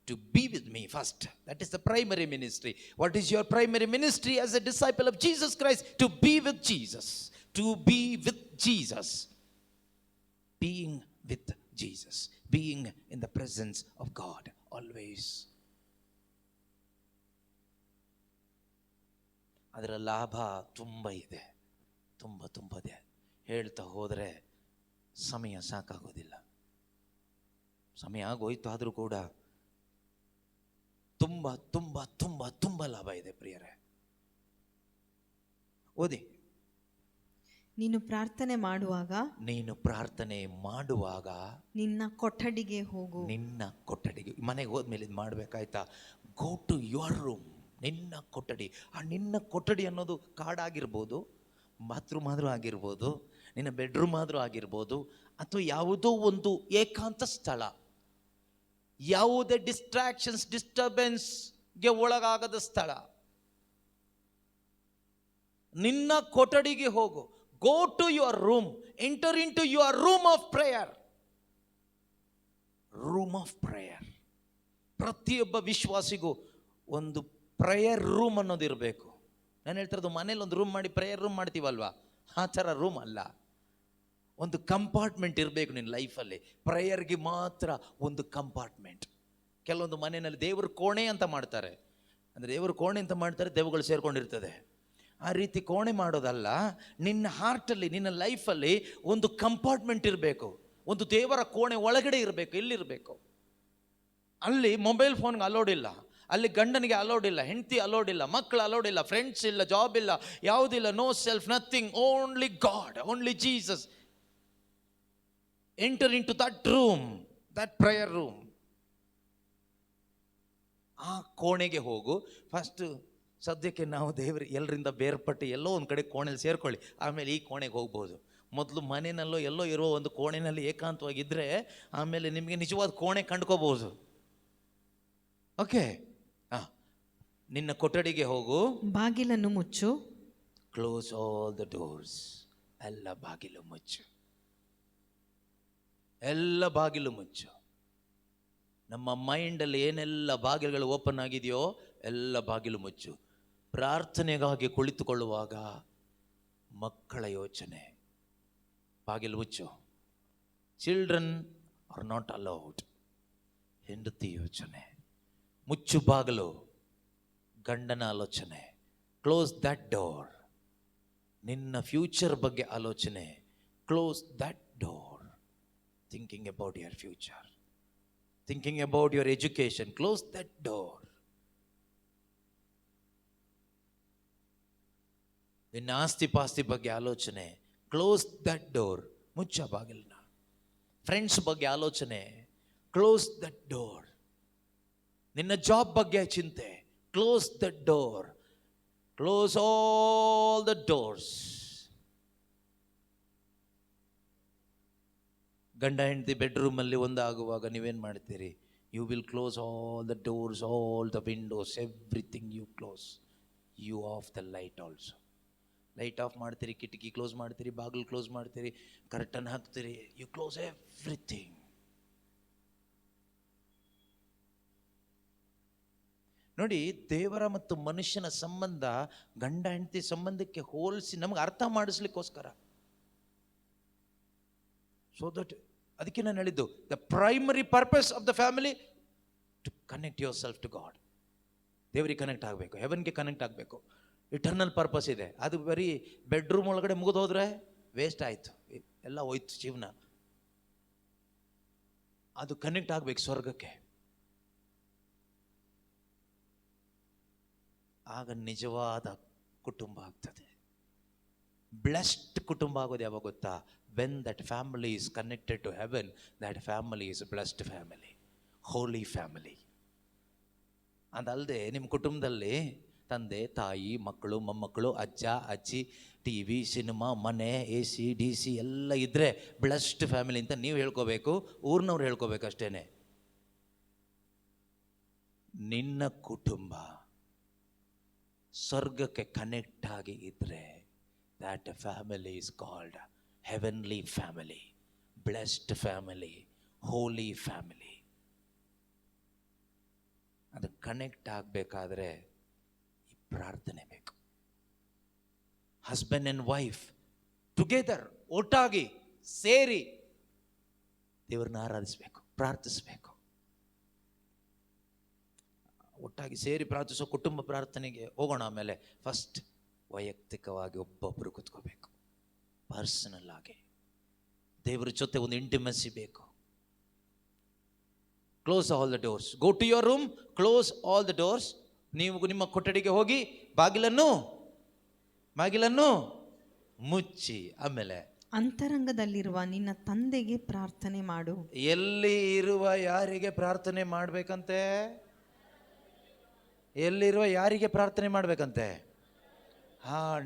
to be with me first. That is the primary ministry. What is your primary ministry as a disciple of Jesus Christ? To be with Jesus. To be with Jesus. Being with Jesus. Being in the presence of God always. ಅದರ ಲಾಭ ತುಂಬ ಇದೆ, ತುಂಬ ಇದೆ. ಹೇಳ್ತಾ ಹೋದರೆ ಸಮಯ ಸಾಕಾಗೋದಿಲ್ಲ. ಸಮಯ ಆಗೋಯ್ತು, ಆದರೂ ಕೂಡ ತುಂಬ ತುಂಬ ತುಂಬ ತುಂಬ ಲಾಭ ಇದೆ ಪ್ರಿಯರೇ. ಓದಿ. ನೀನು ಪ್ರಾರ್ಥನೆ ಮಾಡುವಾಗ, ನೀನು ಪ್ರಾರ್ಥನೆ ಮಾಡುವಾಗ ನಿನ್ನ ಕೊಠಡಿಗೆ ಹೋಗು. ನಿನ್ನ ಕೊಠಡಿಗೆ, ಮನೆಗೆ ಹೋದ್ಮೇಲೆ ಇದು ಮಾಡಬೇಕಾಯ್ತಾ? Go to your room. ನಿನ್ನ ಕೊಠಡಿ. ಆ ನಿನ್ನ ಕೊಠಡಿ ಅನ್ನೋದು ಕಾಡಾಗಿರ್ಬೋದು, ಬಾತ್ರೂಮ್ ಆದರೂ ಆಗಿರ್ಬೋದು, ನಿನ್ನ ಬೆಡ್ರೂಮ್ ಆದರೂ ಆಗಿರ್ಬೋದು, ಅಥವಾ ಯಾವುದೋ ಒಂದು ಏಕಾಂತ ಸ್ಥಳ, ಯಾವುದೇ ಡಿಸ್ಟ್ರಾಕ್ಷನ್ಸ್, ಡಿಸ್ಟರ್ಬೆನ್ಸ್ಗೆ ಒಳಗಾಗದ ಸ್ಥಳ. ನಿನ್ನ ಕೊಠಡಿಗೆ ಹೋಗು. Go to your room. Enter into your room of prayer. Room of prayer. ಪ್ರತಿಯೊಬ್ಬ ವಿಶ್ವಾಸಿಗೂ ಒಂದು ಪ್ರೇಯರ್ ರೂಮ್ ಅನ್ನೋದು ಇರಬೇಕು. ನಾನು ಹೇಳ್ತಿರೋದು, ಮನೇಲಿ ಒಂದು ರೂಮ್ ಮಾಡಿ ಪ್ರೇಯರ್ ರೂಮ್ ಮಾಡ್ತೀವಲ್ವಾ, ಆ ಥರ ರೂಮ್ ಅಲ್ಲ. ಒಂದು ಕಂಪಾರ್ಟ್ಮೆಂಟ್ ಇರಬೇಕು ನಿನ್ನ ಲೈಫಲ್ಲಿ. ಪ್ರೇಯರ್ಗೆ ಮಾತ್ರ ಒಂದು ಕಂಪಾರ್ಟ್ಮೆಂಟ್. ಕೆಲವೊಂದು ಮನೆಯಲ್ಲಿ ದೇವ್ರ ಕೋಣೆ ಅಂತ ಮಾಡ್ತಾರೆ. ಅಂದರೆ ದೇವ್ರ ಕೋಣೆ ಅಂತ ಮಾಡ್ತಾರೆ, ದೇವಗಳು ಸೇರ್ಕೊಂಡಿರ್ತದೆ. ಆ ರೀತಿ ಕೋಣೆ ಮಾಡೋದಲ್ಲ. ನಿನ್ನ ಹಾರ್ಟಲ್ಲಿ, ನಿನ್ನ ಲೈಫಲ್ಲಿ ಒಂದು ಕಂಪಾರ್ಟ್ಮೆಂಟ್ ಇರಬೇಕು. ಒಂದು ದೇವರ ಕೋಣೆ ಒಳಗಡೆ ಇರಬೇಕು. ಎಲ್ಲಿರಬೇಕು? ಅಲ್ಲಿ ಮೊಬೈಲ್ ಫೋನ್ಗೆ ಅಲೋಡ್ ಇಲ್ಲ, ಅಲ್ಲಿ ಗಂಡನಿಗೆ ಅಲೋಡ್ ಇಲ್ಲ, ಹೆಂಡತಿ ಅಲೋಡ್ ಇಲ್ಲ, ಮಕ್ಕಳು ಅಲೋಡ್ ಇಲ್ಲ, ಫ್ರೆಂಡ್ಸ್ ಇಲ್ಲ, ಜಾಬ್ ಇಲ್ಲ, ಯಾವುದಿಲ್ಲ. No self, nothing. Only God, only Jesus. Enter into that room, that prayer room. ಆ ಕೋಣೆಗೆ ಹೋಗು. ಫಸ್ಟ್ ಸದ್ಯಕ್ಕೆ ನಾವು ದೇವರು ಎಲ್ಲರಿಂದ ಬೇರ್ಪಟ್ಟು ಎಲ್ಲೋ ಒಂದು ಕಡೆ ಕೋಣೆಯಲ್ಲಿ ಸೇರ್ಕೊಳ್ಳಿ, ಆಮೇಲೆ ಈ ಕೋಣೆಗೆ ಹೋಗ್ಬೋದು. ಮೊದಲು ಮನೆಯಲ್ಲೋ ಎಲ್ಲೋ ಇರೋ ಒಂದು ಕೋಣೆಯಲ್ಲಿ ಏಕಾಂತವಾಗಿದ್ದರೆ ಆಮೇಲೆ ನಿಮಗೆ ನಿಜವಾದ ಕೋಣೆ ಕಂಡ್ಕೋಬಹುದು. ಓಕೆ, ನಿನ್ನ ಕೊಠಡಿಗೆ ಹೋಗು, ಬಾಗಿಲನ್ನು ಮುಚ್ಚು, ಕ್ಲೋಸ್ ಆಲ್ ದ ಡೋರ್ಸ್. ಎಲ್ಲ ಬಾಗಿಲು ಮುಚ್ಚು, ಎಲ್ಲ ಬಾಗಿಲು ಮುಚ್ಚು. ನಮ್ಮ ಮೈಂಡಲ್ಲಿ ಏನೆಲ್ಲ ಬಾಗಿಲುಗಳು ಓಪನ್ ಆಗಿದೆಯೋ ಎಲ್ಲ ಬಾಗಿಲು ಮುಚ್ಚು. ಪ್ರಾರ್ಥನೆಗಾಗಿ ಕುಳಿತುಕೊಳ್ಳುವಾಗ ಮಕ್ಕಳ ಯೋಚನೆ, ಬಾಗಿಲು ಮುಚ್ಚು. Children are not allowed. ಹೆಂಡತಿ ಯೋಚನೆ ಮುಚ್ಚು ಬಾಗಿಲು. ಗಂಡನ ಆಲೋಚನೆ, ಕ್ಲೋಸ್ ದಟ್ ಡೋರ್. ನಿನ್ನ ಫ್ಯೂಚರ್ ಬಗ್ಗೆ ಆಲೋಚನೆ, close that door. Thinking about your future, thinking about your education, close that door. ನಿನ್ನ ಆಸ್ತಿ ಪಾಸ್ತಿ ಬಗ್ಗೆ ಆಲೋಚನೆ, ಕ್ಲೋಸ್ ದಟ್ ಡೋರ್. ಮುಚ್ಚ ಬಾಗಿಲನ್ನ. ಫ್ರೆಂಡ್ಸ್ ಬಗ್ಗೆ ಆಲೋಚನೆ, ಕ್ಲೋಸ್ ದಟ್ ಡೋರ್. ನಿನ್ನ ಜಾಬ್ ಬಗ್ಗೆ ಚಿಂತೆ, close that door. Close all the doors. ಗಂಡ ಹೆಂಡತಿ ಬೆಡ್ರೂಮಲ್ಲಿ ಒಂದಾಗುವಾಗ ನೀವೇನು ಮಾಡ್ತೀರಿ? You will close all the doors, all the windows, everything you close. You off the light also. Light off ಮಾಡ್ತೀರಿ, ಕಿಟಕಿ ಕ್ಲೋಸ್ ಮಾಡ್ತೀರಿ, ಬಾಗಿಲು ಕ್ಲೋಸ್ ಮಾಡ್ತೀರಿ, ಕರ್ಟನ್ ಹಾಕ್ತೀರಿ. You close everything. ನೋಡಿ, ದೇವರ ಮತ್ತು ಮನುಷ್ಯನ ಸಂಬಂಧ ಗಂಡ ಹೆಂಡತಿ ಸಂಬಂಧಕ್ಕೆ ಹೋಲಿಸಿ ನಮಗೆ ಅರ್ಥ ಮಾಡಿಸ್ಲಿಕ್ಕೋಸ್ಕರ. ಸೊ ದಟ್ ಅದಕ್ಕೆ ನಾನು ಹೇಳಿದ್ದು, the primary purpose of the family to connect yourself to God. ದೇವರಿಗೆ ಕನೆಕ್ಟ್ ಆಗಬೇಕು, ಹೆವನ್ಗೆ ಕನೆಕ್ಟ್ ಆಗಬೇಕು. ಇಟರ್ನಲ್ ಪರ್ಪಸ್ ಇದೆ. ಅದು ಬರೀ ಬೆಡ್ರೂಮ್ ಒಳಗಡೆ ಮುಗಿದು ಹೋದ್ರೆ ವೇಸ್ಟ್ ಆಯಿತು, ಎಲ್ಲ ಹೋಯ್ತು ಜೀವನ. ಅದು ಕನೆಕ್ಟ್ ಆಗಬೇಕು ಸ್ವರ್ಗಕ್ಕೆ. ಆಗ ನಿಜವಾದ ಕುಟುಂಬ ಆಗ್ತದೆ. ಬ್ಲೆಸ್ಡ್ ಕುಟುಂಬ ಆಗೋದು ಯಾವಾಗ ಗೊತ್ತಾ? When that family is connected to heaven, that family is blessed family, holy family. ಅದಲ್ಲದೆ ನಿಮ್ಮ ಕುಟುಂಬದಲ್ಲಿ ತಂದೆ ತಾಯಿ ಮಕ್ಕಳು ಮೊಮ್ಮಕ್ಕಳು ಅಜ್ಜ ಅಜ್ಜಿ ಟಿ.ವಿ ಸಿನಿಮಾ ಮನೆ AC DC ಎಲ್ಲ ಇದ್ದರೆ ಬ್ಲೆಸ್ಡ್ ಫ್ಯಾಮಿಲಿ ಅಂತ ನೀವು ಹೇಳ್ಕೋಬೇಕು, ಊರಿನವ್ರು ಹೇಳ್ಕೋಬೇಕು ಅಷ್ಟೇನೆ. ನಿನ್ನ ಕುಟುಂಬ ಸ್ವರ್ಗಕ್ಕೆ ಕನೆಕ್ಟ್ ಆಗಿ ಇದ್ದರೆ that family is called heavenly family, blessed family, holy family. ಅದು ಕನೆಕ್ಟ್ ಆಗಬೇಕಾದ್ರೆ ಈ ಪ್ರಾರ್ಥನೆ ಬೇಕು. ಹಸ್ಬೆಂಡ್ ಆ್ಯಂಡ್ ವೈಫ್ ಟುಗೆದರ್, ಒಟ್ಟಾಗಿ ಸೇರಿ ದೇವರನ್ನ ಆರಾಧಿಸಬೇಕು, ಪ್ರಾರ್ಥಿಸಬೇಕು. ಒಟ್ಟಾಗಿ ಸೇರಿ ಪ್ರಾರ್ಥಿಸೋ ಕುಟುಂಬ ಪ್ರಾರ್ಥನೆಗೆ ಹೋಗೋಣ. ಆಮೇಲೆ ಫಸ್ಟ್ ವೈಯಕ್ತಿಕವಾಗಿ ಒಬ್ಬೊಬ್ಬರು ಕೂತ್ಕೋಬೇಕು, ಪರ್ಸನಲ್ ಆಗಿ ದೇವರ ಜೊತೆ ಒಂದು ಇಂಟಿಮೆಸಿ ಬೇಕು. Close all the doors. Go to your room, close all the doors. ನೀವು ನಿಮ್ಮ ಕೊಠಡಿಗೆ ಹೋಗಿ ಬಾಗಿಲನ್ನು ಮುಚ್ಚಿ, ಆಮೇಲೆ ಅಂತರಂಗದಲ್ಲಿರುವ ನಿನ್ನ ತಂದೆಗೆ ಪ್ರಾರ್ಥನೆ ಮಾಡು. ಎಲ್ಲಿ ಇರುವ ಯಾರಿಗೆ ಪ್ರಾರ್ಥನೆ ಮಾಡ್ಬೇಕಂತೆ? ಎಲ್ಲಿರುವ ಯಾರಿಗೆ ಪ್ರಾರ್ಥನೆ ಮಾಡ್ಬೇಕಂತೆ?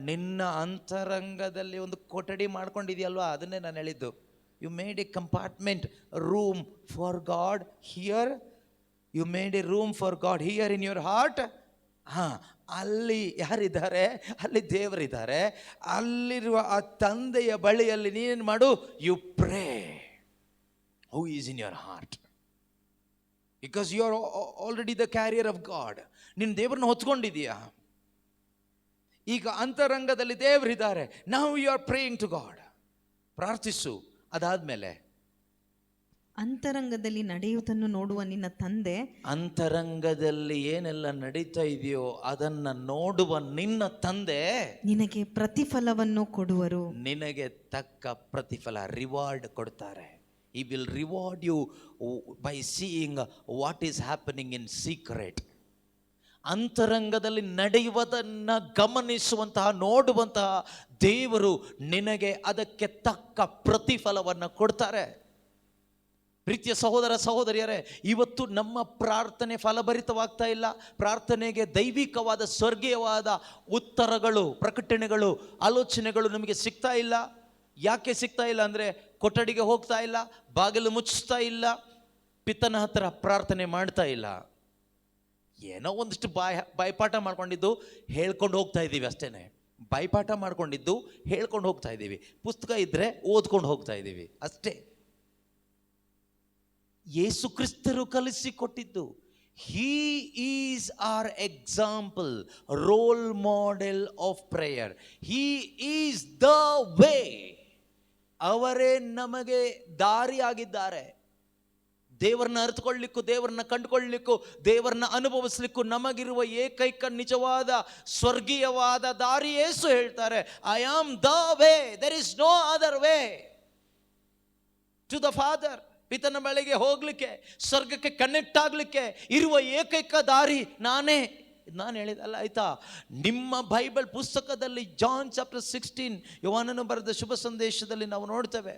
ನಿನ್ನ ಅಂತರಂಗದಲ್ಲಿ ಒಂದು ಕೊಠಡಿ ಮಾಡ್ಕೊಂಡಿದೆಯಲ್ವಾ, ಅದನ್ನೇ ನಾನು ಹೇಳಿದ್ದು. You made a compartment, room for God here. You made a room for God here in your heart. ಅಲ್ಲಿ ಯಾರಿದ್ದಾರೆ? ಅಲ್ಲಿ ದೇವರಿದ್ದಾರೆ. ಅಲ್ಲಿರುವ ಆ ತಂದೆಯ ಬಳಿಯಲ್ಲಿ ನೀನೇನು ಮಾಡು? You pray who is in your heart, because you are already the carrier of God. ನೀನು ದೇವರನ್ನ ಹೊತ್ಕೊಂಡಿದೀಯಾ. ಈಗ ಅಂತರಂಗದಲ್ಲಿ ದೇವರಿದ್ದಾರೆ. Now you are praying to God. ಪ್ರಾರ್ಥಿಸು. ಅದಾದ್ಮೇಲೆ ಅಂತರಂಗದಲ್ಲಿ ನಡೆಯುವುದನ್ನು ನೋಡುವ ನಿನ್ನ ತಂದೆ, ಅಂತರಂಗದಲ್ಲಿ ಏನೆಲ್ಲ ನಡೀತಾ ಇದೆಯೋ ಅದನ್ನ ನೋಡುವ ನಿನ್ನ ತಂದೆ ನಿನಗೆ ಪ್ರತಿಫಲವನ್ನು ಕೊಡುವರು. ನಿನಗೆ ತಕ್ಕ ಪ್ರತಿಫಲ, ರಿವಾರ್ಡ್ ಕೊಡ್ತಾರೆ. He will reward you by seeing what is happening in secret. ಅಂತರಂಗದಲ್ಲಿ ನಡೆಯುವುದನ್ನ ಗಮನಿಸುವಂತಹ, ನೋಡುವಂತಹ ದೇವರು ನಿನಗೆ ಅದಕ್ಕೆ ತಕ್ಕ ಪ್ರತಿಫಲವನ್ನು ಕೊಡ್ತಾರೆ. ಪ್ರೀತಿಯ ಸಹೋದರ ಸಹೋದರಿಯರೇ, ಇವತ್ತು ನಮ್ಮ ಪ್ರಾರ್ಥನೆ ಫಲಭರಿತವಾಗ್ತಾ ಇಲ್ಲ. ಪ್ರಾರ್ಥನೆಗೆ ದೈವಿಕವಾದ ಸ್ವರ್ಗೀಯವಾದ ಉತ್ತರಗಳು, ಪ್ರಕಟಣೆಗಳು, ಆಲೋಚನೆಗಳು ನಮಗೆ ಸಿಗ್ತಾ ಇಲ್ಲ. ಯಾಕೆ ಸಿಗ್ತಾ ಇಲ್ಲ ಅಂದರೆ, ಕೊಠಡಿಗೆ ಹೋಗ್ತಾ ಇಲ್ಲ, ಬಾಗಿಲು ಮುಚ್ಚಿಸ್ತಾ ಇಲ್ಲ, ಪಿತನ ಹತ್ರ ಪ್ರಾರ್ಥನೆ ಮಾಡ್ತಾ ಇಲ್ಲ. ಏನೋ ಒಂದಿಷ್ಟು ಬಾಯ್ಪಾಠ ಮಾಡ್ಕೊಂಡಿದ್ದು ಹೇಳ್ಕೊಂಡು ಹೋಗ್ತಾ ಇದ್ದೀವಿ ಅಷ್ಟೇನೆ. ಬಾಯ್ಪಾಠ ಮಾಡ್ಕೊಂಡಿದ್ದು ಹೇಳ್ಕೊಂಡು ಹೋಗ್ತಾ ಇದ್ದೀವಿ. ಪುಸ್ತಕ ಇದ್ದರೆ ಓದ್ಕೊಂಡು ಹೋಗ್ತಾ ಇದ್ದೀವಿ ಅಷ್ಟೇ. ಯೇಸು ಕ್ರಿಸ್ತರು ಕಲಿಸಿಕೊಟ್ಟಿದ್ದು, he is our example, role model of prayer. He is the way. ಅವರೇ ನಮಗೆ ದಾರಿ ಆಗಿದ್ದಾರೆ. ದೇವರನ್ನ ಅರಿತುಕೊಳ್ಳಿಕ್ಕೂ, ದೇವರನ್ನ ಕಂಡುಕೊಳ್ಳಿಕ್ಕೂ, ದೇವರನ್ನ ಅನುಭವಿಸ್ಲಿಕ್ಕೂ ನಮಗಿರುವ ಏಕೈಕ ನಿಜವಾದ ಸ್ವರ್ಗೀಯವಾದ ದಾರಿ ಯೇಸು ಹೇಳ್ತಾರೆ, I am the way, there is no other way to the father. ಪಿತನ ಬಳಿಗೆ ಹೋಗ್ಲಿಕ್ಕೆ, ಸ್ವರ್ಗಕ್ಕೆ ಕನೆಕ್ಟ್ ಆಗ್ಲಿಕ್ಕೆ ಇರುವ ಏಕೈಕ ದಾರಿ ನಾನೇ. ನಾನು ಹೇಳಿದಲ್ಲ ಆಯ್ತಾ. ನಿಮ್ಮ ಬೈಬಲ್ ಪುಸ್ತಕದಲ್ಲಿ ಜಾನ್ ಚಾಪ್ಟರ್ 16, ಯೋಹಾನನು ಬರೆದ ಶುಭ ಸಂದೇಶದಲ್ಲಿ ನಾವು ನೋಡ್ತೇವೆ.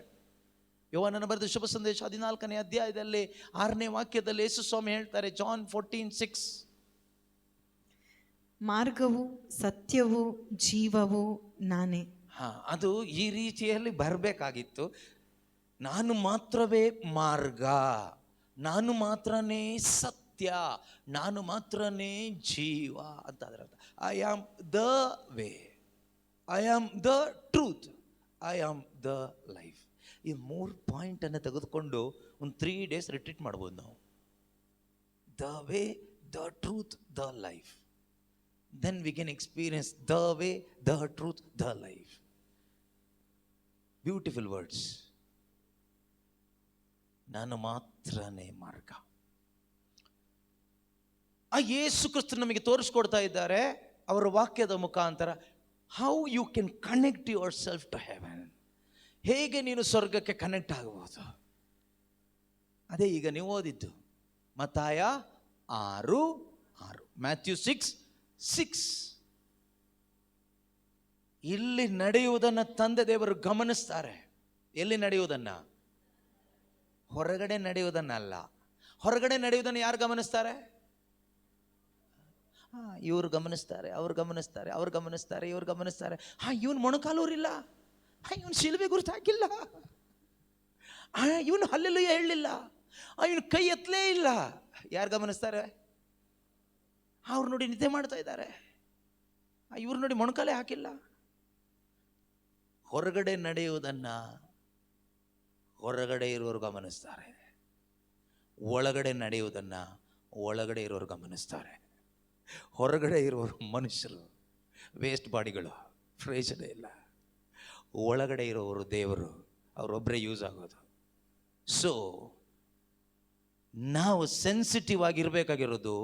ಯೋಹಾನನು ಬರೆದ ಶುಭ ಸಂದೇಶ 14ನೇ ಅಧ್ಯಾಯದಲ್ಲಿ 6ನೇ ವಾಕ್ಯದಲ್ಲಿ ಯೇಸು ಸ್ವಾಮಿ ಹೇಳ್ತಾರೆ, ಜಾನ್ 14:6, ಮಾರ್ಗವು ಸತ್ಯವು ಜೀವವು ನಾನೇ. ಅದು ಈ ರೀತಿಯಲ್ಲಿ ಬರಬೇಕಾಗಿತ್ತು. ನಾನು ಮಾತ್ರವೇ ಮಾರ್ಗ, ನಾನು ಮಾತ್ರನೇ ಸತ್ಯ, ನಾನು ಮಾತ್ರನೇ ಜೀವ ಅಂತ ಅದರ ಅರ್ಥ. I am the way, I am the truth, I am the life. ಈ 3 ಪಾಯಿಂಟನ್ನು ತೆಗೆದುಕೊಂಡು ಒಂದು 3 days ರಿಟ್ರೀಟ್ ಮಾಡ್ಬೋದು ನಾವು. The way, the truth, the life. Then we can experience the way, the truth, the life. Beautiful words. ನಾನು ಮಾತ್ರನೇ ಮಾರ್ಗ. ಆ ಯೇಸು ಕ್ರಿಸ್ತ ನಮಗೆ ತೋರಿಸ್ಕೊಡ್ತಾ ಇದ್ದಾರೆ ಅವರ ವಾಕ್ಯದ ಮುಖಾಂತರ, how you can connect yourself to heaven. ಹೇಗೆ ನೀನು ಸ್ವರ್ಗಕ್ಕೆ ಕನೆಕ್ಟ್ ಆಗಬಹುದು. ಅದೇ ಈಗ ನೀವು ಓದಿದ್ದು ಮತ್ತಾಯ 6:6, ಮ್ಯಾಥ್ಯೂ 6:6. ಇಲ್ಲಿ ನಡೆಯುವುದನ್ನು ತಂದೆ ದೇವರು ಗಮನಿಸ್ತಾರೆ. ಎಲ್ಲಿ ನಡೆಯುವುದನ್ನ? ಹೊರಗಡೆ ನಡೆಯುವುದನ್ನಲ್ಲ. ಹೊರಗಡೆ ನಡೆಯುವುದನ್ನು ಯಾರು ಗಮನಿಸ್ತಾರೆ? ಇವರು ಗಮನಿಸ್ತಾರೆ, ಅವ್ರು ಗಮನಿಸ್ತಾರೆ, ಅವ್ರು ಗಮನಿಸ್ತಾರೆ, ಇವ್ರು ಗಮನಿಸ್ತಾರೆ. ಇವನು ಮೊಣಕಾಲೂರಿಲ್ಲ, ಇವನು ಶಿಲುಬೆ ಗುರುತು ಹಾಕಿಲ್ಲ, ಇವನು ಹಲ್ಲೆಲೂಯಾ ಹೇಳಲಿಲ್ಲ, ಇವನು ಕೈ ಎತ್ತಲೇ ಇಲ್ಲ. ಯಾರು ಗಮನಿಸ್ತಾರೆ? ಅವ್ರು ನೋಡಿ ನಿದ್ದೆ ಮಾಡ್ತಾ ಇದ್ದಾರೆ, ಇವ್ರು ನೋಡಿ ಮೊಣಕಾಲೇ ಹಾಕಿಲ್ಲ. ಹೊರಗಡೆ ನಡೆಯುವುದನ್ನ ಹೊರಗಡೆ ಇರೋರು ಗಮನಿಸ್ತಾರೆ, ಒಳಗಡೆ ನಡೆಯುವುದನ್ನು ಒಳಗಡೆ ಇರೋರು ಗಮನಿಸ್ತಾರೆ. ಹೊರಗಡೆ ಇರೋರು ಮನುಷ್ಯರು, ವೇಸ್ಟ್ ಬಾಡಿಗಳು, ಪ್ರಯೋಜನ ಇಲ್ಲ. ಒಳಗಡೆ ಇರೋರು ದೇವರು, ಅವರೊಬ್ಬರೇ ಯೂಸ್ ಆಗೋದು. ಸೊ ನಾವು ಸೆನ್ಸಿಟಿವ್ ಆಗಿರಬೇಕಾಗಿರೋದು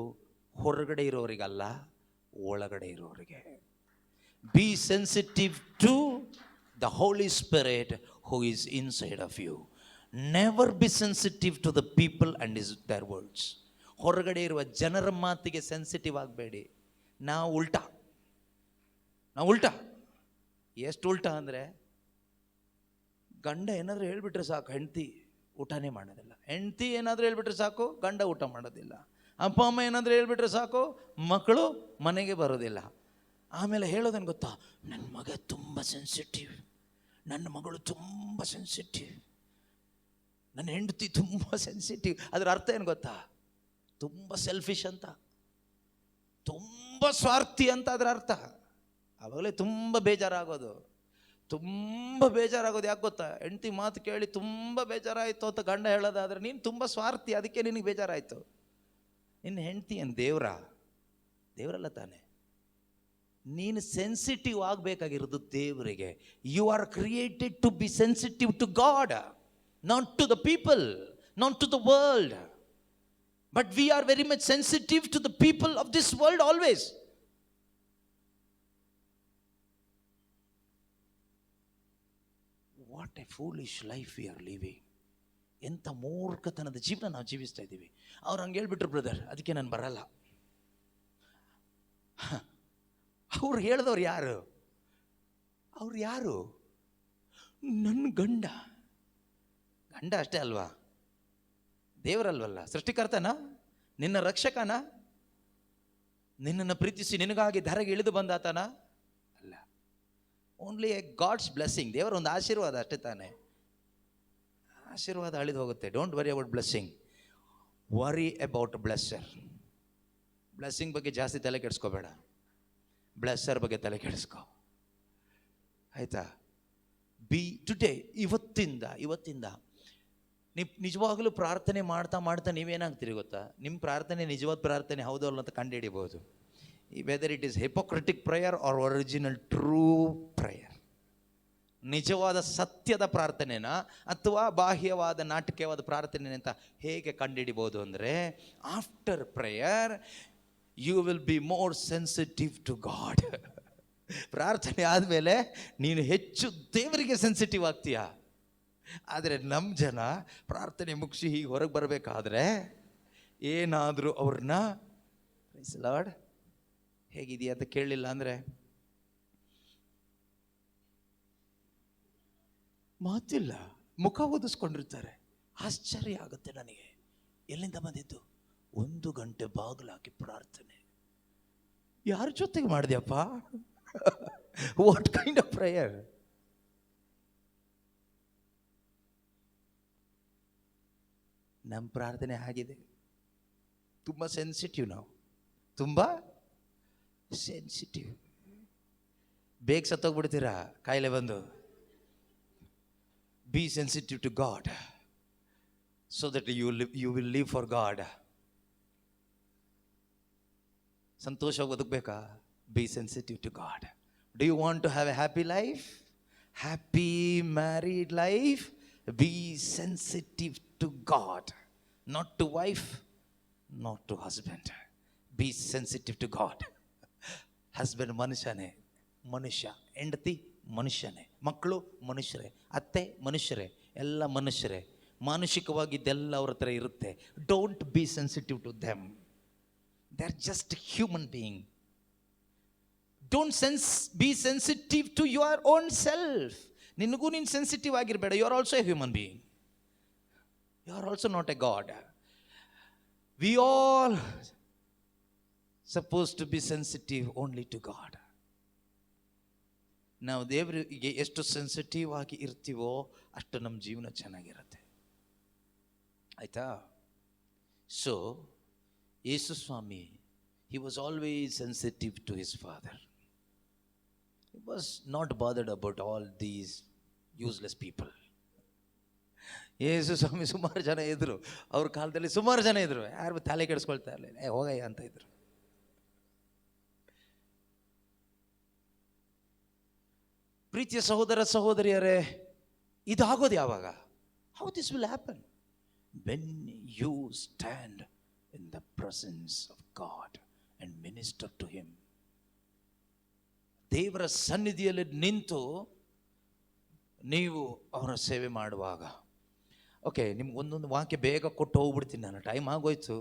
ಹೊರಗಡೆ ಇರೋರಿಗಲ್ಲ, ಒಳಗಡೆ ಇರೋರಿಗೆ. Be sensitive to the Holy Spirit who is inside of you. Never be sensitive to the people and their words. ಹೊರಗಡೆ ಇರುವ ಜನರ ಮಾತಿಗೆ ಸೆನ್ಸಿಟಿವ್ ಆಗಬೇಡಿ. ನಾವು ಉಲ್ಟಾ. ಎಷ್ಟು ಉಲ್ಟಾ ಅಂದರೆ, ಗಂಡ ಏನಾದರೂ ಹೇಳ್ಬಿಟ್ರೆ ಸಾಕು, ಹೆಂಡತಿ ಊಟನೇ ಮಾಡೋದಿಲ್ಲ. ಹೆಂಡತಿ ಏನಾದರೂ ಹೇಳ್ಬಿಟ್ರೆ ಸಾಕು, ಗಂಡ ಊಟ ಮಾಡೋದಿಲ್ಲ. ಅಪ್ಪ ಅಮ್ಮ ಏನಾದರೂ ಹೇಳ್ಬಿಟ್ರೆ ಸಾಕು, ಮಕ್ಕಳು ಮನೆಗೆ ಬರೋದಿಲ್ಲ. ಆಮೇಲೆ ಹೇಳೋದೇನು ಗೊತ್ತಾ? ನನ್ನ ಮಗ ತುಂಬ ಸೆನ್ಸಿಟಿವ್, ನನ್ನ ಮಗಳು ತುಂಬ ಸೆನ್ಸಿಟಿವ್, ನನ್ನ ಹೆಂಡತಿ ತುಂಬ ಸೆನ್ಸಿಟಿವ್. ಅದರ ಅರ್ಥ ಏನು ಗೊತ್ತಾ? ತುಂಬ ಸೆಲ್ಫಿಶ್ ಅಂತ, ತುಂಬ ಸ್ವಾರ್ಥಿ ಅಂತ ಅದರ ಅರ್ಥ. ಆವಾಗಲೇ ತುಂಬ ಬೇಜಾರಾಗೋದು. ಯಾಕೆ ಗೊತ್ತಾ? ಹೆಂಡತಿ ಮಾತು ಕೇಳಿ ತುಂಬ ಬೇಜಾರಾಯಿತು ಅಂತ ಗಂಡ ಹೇಳೋದಾದ್ರೆ, ನೀನು ತುಂಬ ಸ್ವಾರ್ಥಿ, ಅದಕ್ಕೆ ನಿನಗೆ ಬೇಜಾರಾಯಿತು. ನಿನ್ನ ಹೆಂಡತಿ ಏನು ದೇವರಲ್ಲ ತಾನೆ. ನೀನು ಸೆನ್ಸಿಟಿವ್ ಆಗಬೇಕಾಗಿರೋದು ದೇವರಿಗೆ. You are created to be sensitive to God, not to the people, not to the world. But we are very much sensitive to the people of this world always. What a foolish life we are living. ಎಂಥ ಮೂರ್ಖತನದ ಜೀವನ ನಾವು ಜೀವಿಸ್ತಾ ಇದ್ದೀವಿ. ಅವ್ರು ಹಂಗೆ ಹೇಳ್ಬಿಟ್ರು, brother ಅದಕ್ಕೆ ನಾನು ಬರಲ್ಲ. ಅವ್ರು ಹೇಳಿದವ್ರು ಯಾರು? ಅವ್ರು ಯಾರು? ನನ್ನ ಗಂಡ ಅಷ್ಟೇ ಅಲ್ವಾ? ದೇವರಲ್ವಲ್ಲ, ಸೃಷ್ಟಿಕರ್ತನ, ನಿನ್ನ ರಕ್ಷಕನ, ನಿನ್ನನ್ನು ಪ್ರೀತಿಸಿ ನಿನಗಾಗಿ ಧರೆಗೆ ಇಳಿದು ಬಂದಾತನ ಅಲ್ಲ. ಓನ್ಲಿ ಎ ಗಾಡ್ಸ್ ಬ್ಲೆಸ್ಸಿಂಗ್, ದೇವರ ಒಂದು ಆಶೀರ್ವಾದ ಅಷ್ಟೇ ತಾನೆ. ಆಶೀರ್ವಾದ ಅಳಿದು ಹೋಗುತ್ತೆ. Don't worry about blessing, worry about blesser. Blessing ಬಗ್ಗೆ ಜಾಸ್ತಿ ತಲೆ ಕೆಡಿಸ್ಕೋಬೇಡ, ಬ್ಲೆಸ್ಸರ್ ಬಗ್ಗೆ ತಲೆ ಕೆಡಿಸ್ಕೋ, ಆಯಿತಾ? ಬಿ ಟುಡೇ, ಇವತ್ತಿಂದ ನೀವು ನಿಜವಾಗಲೂ ಪ್ರಾರ್ಥನೆ ಮಾಡ್ತಾ ನೀವೇನಾಗ್ತೀರಿ ಗೊತ್ತಾ? ನಿಮ್ಮ ಪ್ರಾರ್ಥನೆ ನಿಜವಾದ ಪ್ರಾರ್ಥನೆ ಹೌದು ಅಲ್ಲ ಅಂತ ಕಂಡುಹಿಡಿಬೋದು. Whether it is hypocritic prayer or original true prayer. ನಿಜವಾದ ಸತ್ಯದ ಪ್ರಾರ್ಥನೆನ ಅಥವಾ ಬಾಹ್ಯವಾದ ನಾಟಕೀಯವಾದ ಪ್ರಾರ್ಥನೆ ಅಂತ ಹೇಗೆ ಕಂಡುಹಿಡಿಬೋದು ಅಂದರೆ, after prayer you will be more sensitive to God. ಪ್ರಾರ್ಥನೆ ಆದಮೇಲೆ ನೀನು ಹೆಚ್ಚು ದೇವರಿಗೆ ಸೆನ್ಸಿಟಿವ್ ಆಗ್ತೀಯಾ. ಆದರೆ ನಮ್ಮ ಜನ ಪ್ರಾರ್ಥನೆ ಮುಗಿಸಿ ಹೀಗೆ ಹೊರಗೆ ಬರಬೇಕಾದ್ರೆ ಏನಾದರೂ ಅವ್ರನ್ನ ಪ್ರೈಸ್ ಲಾರ್ಡ್ ಹೇಗಿದೆಯಾ ಅಂತ ಕೇಳಲಿಲ್ಲ ಅಂದರೆ ಮಾತಿಲ್ಲ, ಮುಖ ಓದಿಸ್ಕೊಂಡಿರ್ತಾರೆ. ಆಶ್ಚರ್ಯ ಆಗುತ್ತೆ ನನಗೆ, ಎಲ್ಲಿಂದ ಬಂದಿದ್ದು? 1 ಗಂಟೆ ಬಾಗಿಲಾಕಿ ಪ್ರಾರ್ಥನೆ. ಯಾರ ಜೊತೆಗೆ ಮಾಡಿದ್ಯಪ್ಪ? What kind of prayer? ನಮ್ಮ ಪ್ರಾರ್ಥನೆ ಆಗಿದೆ. ತುಂಬ ಸೆನ್ಸಿಟಿವ್, ನಾವು ತುಂಬ ಸೆನ್ಸಿಟಿವ್. ಬೇಗ ಸತ್ತೋಗ್ಬಿಡ್ತೀರಾ ಕಾಯಿಲೆ ಬಂದು. Be sensitive to God so that you will live for God. ಸಂತೋಷವಾಗಿ ಬದುಕಬೇಕಾ? Be sensitive to God. Do you want to have a happy life, happy married life? Be sensitive to God, not to wife, not to husband. Be sensitive to God. Husband ಮನುಷ್ಯ, ಹೆಂಡತಿ ಮನುಷ್ಯನೇ, ಮಕ್ಕಳು ಮನುಷ್ಯರೇ, ಅತ್ತೆ ಮನುಷ್ಯರೇ, ಎಲ್ಲ ಮನುಷ್ಯರೇ. ಮಾನುಷಿಕವಾಗಿದ್ದೆಲ್ಲ ಅವ್ರ ಹತ್ರ ಇರುತ್ತೆ. Don't be sensitive to them. They are just human being. Don't be sensitive to your own self. ನಿನಗೂ ನೀನು ಸೆನ್ಸಿಟಿವ್ ಆಗಿರಬೇಡ. You are also a human being. You are also not a God. We all supposed to be sensitive only to God. ನಾವು ದೇವರಿಗೆ ಎಷ್ಟು sensitive ಆಗಿ ಇರ್ತೀವೋ ಅಷ್ಟು ನಮ್ಮ ಜೀವನ ಚೆನ್ನಾಗಿರುತ್ತೆ, ಆಯ್ತಾ? So Yesu Swami, he was always sensitive to his Father. He was not bothered about all these useless people. ಯೇಸು ಸ್ವಾಮಿ ಸುಮಾರು ಜನ ಇದ್ರು, ಅವ್ರ ಕಾಲದಲ್ಲಿ ಸುಮಾರು ಜನ ಇದ್ರು, ಯಾರು ತಲೆ ಕೆಡಿಸ್ಕೊಳ್ತಾ ಇರಲಿಲ್ಲ. ಹೋಗಯ್ಯ ಅಂತ ಇದ್ರು. ಪ್ರೀತಿಯ ಸಹೋದರ ಸಹೋದರಿಯರೇ, ಇದಾಗೋದು ಯಾವಾಗ? How this will happen? When you stand in the presence of God and minister to him. ದೇವರ ಸನ್ನಿಧಿಯಲ್ಲಿ ನಿಂತು ನೀವು ಅವರ ಸೇವೆ ಮಾಡುವಾಗ. ಓಕೆ, ನಿಮ್ಗೆ ಒಂದೊಂದು ವಾಕ್ಯ ಬೇಗ ಕೊಟ್ಟು ಹೋಗ್ಬಿಡ್ತೀನಿ ನಾನು, ಟೈಮ್ ಆಗೋಯ್ತು.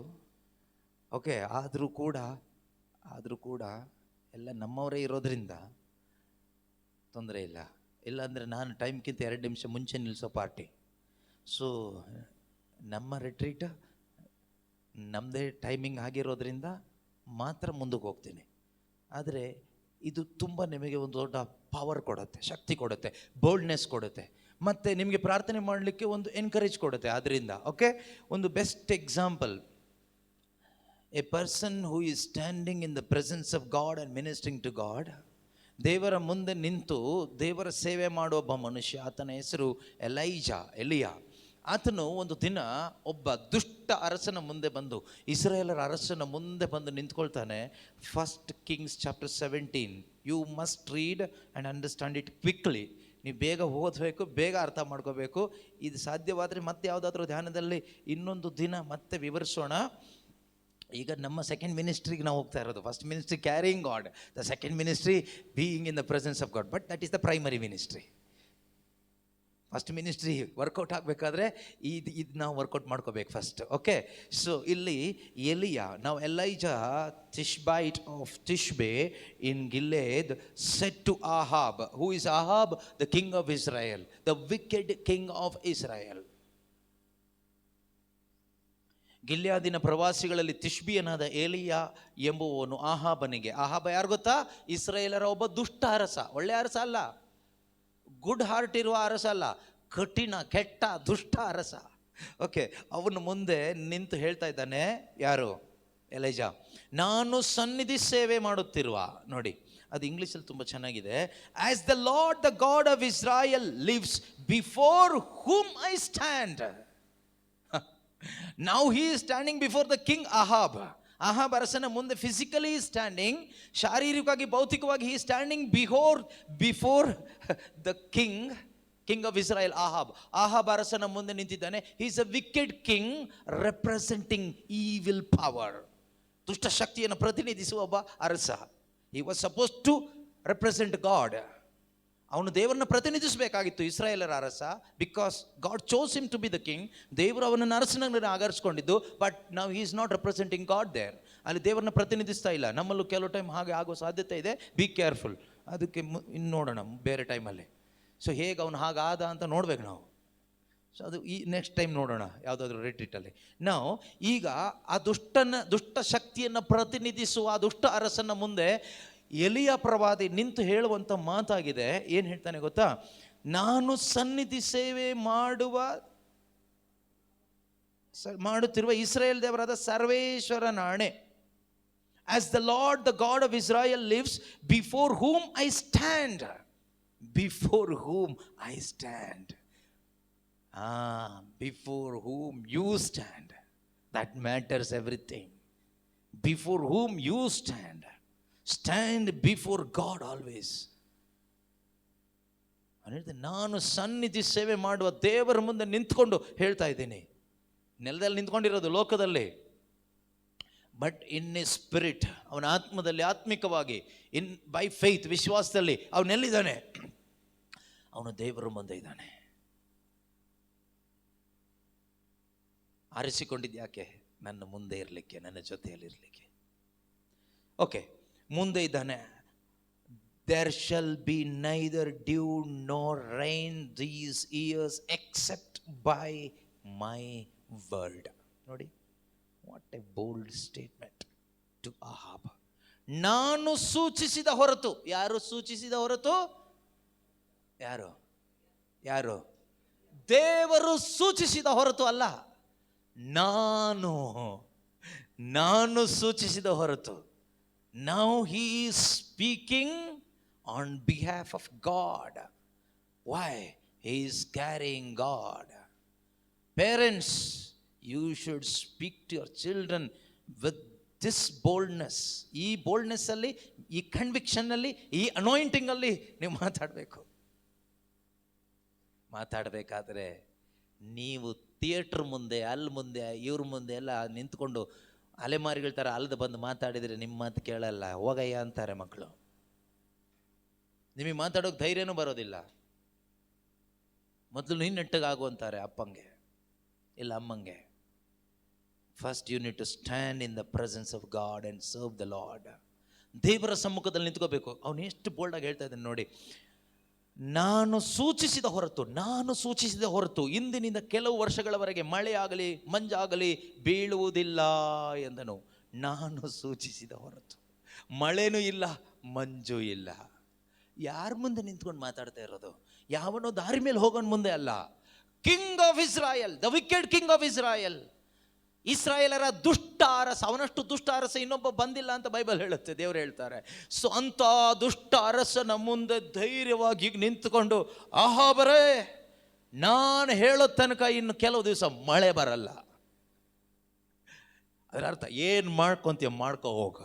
ಓಕೆ, ಆದರೂ ಕೂಡ ಎಲ್ಲ ನಮ್ಮವರೇ ಇರೋದ್ರಿಂದ ತೊಂದರೆ ಇಲ್ಲ. ಇಲ್ಲಾಂದರೆ ನಾನು ಟೈಮ್ಗಿಂತ 2 ನಿಮಿಷ ಮುಂಚೆ ನಿಲ್ಲಿಸೋ ಪಾರ್ಟಿ. ಸೊ ನಮ್ಮ ರಿಟ್ರೀಟ್ ನಮ್ಮದೇ ಟೈಮಿಂಗ್ ಆಗಿರೋದ್ರಿಂದ ಮಾತ್ರ ಮುಂದಕ್ಕೆ ಹೋಗ್ತೀನಿ. ಆದರೆ ಇದು ತುಂಬ ನಿಮಗೆ ಒಂದು ದೊಡ್ಡ ಪವರ್ ಕೊಡುತ್ತೆ, ಶಕ್ತಿ ಕೊಡುತ್ತೆ, ಬೋಲ್ಡ್ನೆಸ್ ಕೊಡುತ್ತೆ, ಮತ್ತು ನಿಮಗೆ ಪ್ರಾರ್ಥನೆ ಮಾಡಲಿಕ್ಕೆ ಒಂದು ಎನ್ಕರೇಜ್ ಕೊಡುತ್ತೆ. ಆದ್ದರಿಂದ ಓಕೆ, ಒಂದು best example, a person who is standing in the presence of God and ministering to God. ದೇವರ ಮುಂದೆ ನಿಂತು ದೇವರ ಸೇವೆ ಮಾಡುವ ಒಬ್ಬ ಮನುಷ್ಯ, ಆತನ ಹೆಸರು ಎಲಿಯಾ. ಆತನು ಒಂದು ದಿನ ಒಬ್ಬ ದುಷ್ಟ ಅರಸನ ಮುಂದೆ ಬಂದು, ಇಸ್ರಾಯೇಲರ ಅರಸನ ಮುಂದೆ ಬಂದು ನಿಂತ್ಕೊಳ್ತಾನೆ. 1 Kings chapter 17. You must read and understand it quickly. ನೀವು ಬೇಗ ಓದಬೇಕು, ಬೇಗ ಅರ್ಥ ಮಾಡ್ಕೋಬೇಕು. ಇದು ಸಾಧ್ಯವಾದರೆ ಮತ್ತೆ ಯಾವುದಾದ್ರೂ ಧ್ಯಾನದಲ್ಲಿ ಇನ್ನೊಂದು ದಿನ ಮತ್ತೆ ವಿವರಿಸೋಣ. ಈಗ ನಮ್ಮ ಸೆಕೆಂಡ್ ಮಿನಿಸ್ಟ್ರಿಗೆ ನಾವು ಹೋಗ್ತಾ ಇರೋದು. First ministry caring God, the second ministry being in the presence of God, but that is the primary ministry. First ministry workout ಆಗಬೇಕಾದ್ರೆ ಇದು ನಾವು ವರ್ಕೌಟ್ ಮಾಡ್ಕೋಬೇಕು ಫಸ್ಟ್. ಓಕೆ, ಸೊ ಇಲ್ಲಿ ಎಲಿಯಾ, ನಾವು Elijah Tishbite of Tishbe in Gilead said to Ahab. Who is Ahab? The king of Israel, the wicked king of Israel. ಗಿಲ್ಯಾದಿನ ಪ್ರವಾಸಿಗಳಲ್ಲಿ ತಿಷ್ಬಿಯನಾದ ಏಲಿಯ ಎಂಬುವನು ಆಹಾಬನಿಗೆ, ಆಹಾಬ ಯಾರು ಗೊತ್ತಾ? ಇಸ್ರಾಯೇಲರ ಒಬ್ಬ ದುಷ್ಟ ಅರಸ, ಒಳ್ಳೆ ಅರಸ ಅಲ್ಲ, ಗುಡ್ ಹಾರ್ಟ್ ಇರುವ ಅರಸ ಅಲ್ಲ, ಕಠಿಣ ಕೆಟ್ಟ ದುಷ್ಟ ಅರಸ. ಓಕೆ, ಅವನು ಮುಂದೆ ನಿಂತು ಹೇಳ್ತಾ ಇದ್ದಾನೆ, ಯಾರು? ಎಲೈಜಾ, ನಾನು ಸನ್ನಿಧಿ ಸೇವೆ ಮಾಡುತ್ತಿರುವ, ನೋಡಿ ಅದು ಇಂಗ್ಲೀಷಲ್ಲಿ ತುಂಬ ಚೆನ್ನಾಗಿದೆ, as the Lord the God of Israel lives before whom I stand. Now he is standing before the king Ahab. Ahab ಅರಸನ ಮುಂದೆ ಫಿಸಿಕಲಿ ಸ್ಟ್ಯಾಂಡಿಂಗ್, ಶಾರೀರಿಕವಾಗಿ ಭೌತಿಕವಾಗಿ he standing before the king of Israel Ahab. Ahab ಅರಸನ ಮುಂದೆ ನಿಂತಿದ್ದಾನೆ. He is a wicked king representing evil power. ದುಷ್ಟ ಶಕ್ತಿಯನ್ನು ಪ್ರತಿನಿಧಿಸುವ ಒಬ್ಬ ಅರಸ. He was suppose to represent God. ಅವನು ದೇವರನ್ನ ಪ್ರತಿನಿಧಿಸಬೇಕಾಗಿತ್ತು ಇಸ್ರಾಯೇಲರ ಅರಸ, because God chose him to be the king. ದೇವರು ಅವನನ್ನು ಅರಸನಾಗಿ ಆಗರಿಸ್ಕೊಂಡಿದ್ದು, ಬಟ್ ನಾವು he is not representing God there. ಅಲ್ಲಿ ದೇವರನ್ನ ಪ್ರತಿನಿಧಿಸ್ತಾ ಇಲ್ಲ. ನಮ್ಮಲ್ಲೂ ಕೆಲವು ಟೈಮ್ ಹಾಗೆ ಆಗೋ ಸಾಧ್ಯತೆ ಇದೆ. Be careful. ಅದಕ್ಕೆ ಇನ್ನು ನೋಡೋಣ ಬೇರೆ ಟೈಮಲ್ಲಿ. ಸೊ ಹೇಗೆ ಅವನು ಹಾಗಾದ ಅಂತ ನೋಡ್ಬೇಕು ನಾವು. ಸೊ ಅದು ಈ ನೆಕ್ಸ್ಟ್ ಟೈಮ್ ನೋಡೋಣ ಯಾವುದಾದ್ರೂ ರೆಟ್ರೀಟಲ್ಲಿ. ನಾವು ಈಗ ಆ ದುಷ್ಟ ಶಕ್ತಿಯನ್ನು ಪ್ರತಿನಿಧಿಸುವ ಆ ದುಷ್ಟ ಅರಸನ ಮುಂದೆ ಎಲಿಯ ಪ್ರವಾದಿ ನಿಂತು ಹೇಳುವಂಥ ಮಾತಾಗಿದೆ. ಏನು ಹೇಳ್ತಾನೆ ಗೊತ್ತಾ? ನಾನು ಸನ್ನಿಧಿ ಸೇವೆ ಮಾಡುತ್ತಿರುವ ಇಸ್ರಾಯೇಲ್ ದೇವರಾದ ಸರ್ವೇಶ್ವರ ನಾಣೆ, as the Lord the God of Israel lives before whom I stand. Before whom I stand. Before whom you stand, that matters everything. Before whom you stand before God always. ನಾನು ಸನ್ನಿಧಿ ಸೇವೆ ಮಾಡುವ ದೇವರ ಮುಂದೆ ನಿಂತ್ಕೊಂಡು ಹೇಳ್ತಾ ಇದ್ದೀನಿ. ನೆಲದಲ್ಲಿ ನಿಂತ್ಕೊಂಡಿರೋದು ಲೋಕದಲ್ಲಿ, ಬಟ್ ಇನ್ ಎ ಸ್ಪಿರಿಟ್, ಅವನ ಆತ್ಮದಲ್ಲಿ, ಆತ್ಮಿಕವಾಗಿ, ಬೈ ಫೇತ್, ವಿಶ್ವಾಸದಲ್ಲಿ ಅವನೆಲ್ಲಿದ್ದಾನೆ? ಅವನು ದೇವರ ಮುಂದೆ ಇದ್ದಾನೆ. ಆರಿಸಿಕೊಂಡಿದ್ಯಾಕೆ? ನನ್ನ ಮುಂದೆ ಇರಲಿಕ್ಕೆ, ನನ್ನ ಜೊತೆಯಲ್ಲಿರಲಿಕ್ಕೆ. ಓಕೆ, ಮುಂದೆ ಇದ್ದಾನೆ. There shall be neither dew nor rain these years except by my word. ನೋಡಿ, what a bold statement to Ahab. ನಾನು ಸೂಚಿಸಿದ ಹೊರತು. ಯಾರು ಸೂಚಿಸಿದ ಹೊರತು? ಯಾರು? ದೇವರು ಸೂಚಿಸಿದ ಹೊರತು ಅಲ್ಲ. ನಾನು ಸೂಚಿಸಿದ ಹೊರತು. Now he is speaking on behalf of God. Why? He is carrying God. Parents, you should speak to your children with this boldness. ಈ ಬೋಲ್ಡ್ನೆಸ್ ಅಲ್ಲಿ, ಈ ಕನ್ವಿಕ್ಷನ್ ಅಲ್ಲಿ, ಈ ಅನಾಯಿಂಟಿಂಗ್ ಅಲ್ಲಿ ನೀವು ಮಾತಾಡಬೇಕಾದ್ರೆ ನೀವು ಥಿಯೇಟ್ರ್ ಮುಂದೆ, ಅಲ್ಲಿ ಮುಂದೆ, ಇವ್ರ ಮುಂದೆ ಎಲ್ಲ ನಿಂತ್ಕೊಂಡು ಅಲೆಮಾರಿಗಳ ಥರ ಅಲ್ದು ಬಂದು ಮಾತಾಡಿದರೆ ನಿಮ್ಮ ಮಾತು ಕೇಳಲ್ಲ. ಹೋಗಯ್ಯ ಅಂತಾರೆ ಮಕ್ಕಳು. ನಿಮಗೆ ಮಾತಾಡೋಕೆ ಧೈರ್ಯನೂ ಬರೋದಿಲ್ಲ. ಮೊದಲು ನೀನು ನೆಟ್ಟಗಾಗು ಅಂತಾರೆ ಅಪ್ಪಂಗೆ ಇಲ್ಲ ಅಮ್ಮಂಗೆ. First you need to stand in the presence of God and serve the Lord. ದೇವರ ಸಮ್ಮುಖದಲ್ಲಿ ನಿಂತ್ಕೋಬೇಕು. ಅವನು ಎಷ್ಟು ಬೋಲ್ಡಾಗಿ ಹೇಳ್ತಾ ಇದ್ದಾನೆ ನೋಡಿ. ನಾನು ಸೂಚಿಸಿದ ಹೊರತು ಇಂದಿನಿಂದ ಕೆಲವು ವರ್ಷಗಳವರೆಗೆ ಮಳೆಯಾಗಲಿ ಮಂಜಾಗಲಿ ಬೀಳುವುದಿಲ್ಲ ಎಂದನು. ನಾನು ಸೂಚಿಸಿದ ಹೊರತು ಮಳೆನೂ ಇಲ್ಲ, ಮಂಜು ಇಲ್ಲ. ಯಾರ ಮುಂದೆ ನಿಂತ್ಕೊಂಡು ಮಾತಾಡ್ತಾ ಇರೋದು? ಯಾವನೋ ದಾರಿ ಮೇಲೆ ಹೋಗೋನ್ ಮುಂದೆ ಅಲ್ಲ. King of Israel, the wicked king of Israel. ಇಸ್ರಾಯೇಲರ ದುಷ್ಟ ಅರಸ. ಅವನಷ್ಟು ದುಷ್ಟ ಅರಸ ಇನ್ನೊಬ್ಬ ಬಂದಿಲ್ಲ ಅಂತ ಬೈಬಲ್ ಹೇಳುತ್ತೆ, ದೇವರು ಹೇಳ್ತಾರೆ. ಸೊ ಅಂತ ದುಷ್ಟ ಅರಸನ ಮುಂದೆ ಧೈರ್ಯವಾಗಿ ನಿಂತುಕೊಂಡು, ಅಹಾಬರೇ, ನಾನು ಹೇಳೋ ತನಕ ಇನ್ನು ಕೆಲವು ದಿವಸ ಮಳೆ ಬರಲ್ಲ. ಅದರ ಅರ್ಥ ಏನು ಮಾಡ್ಕೊಂತೀಯ ಮಾಡ್ಕೊ ಹೋಗ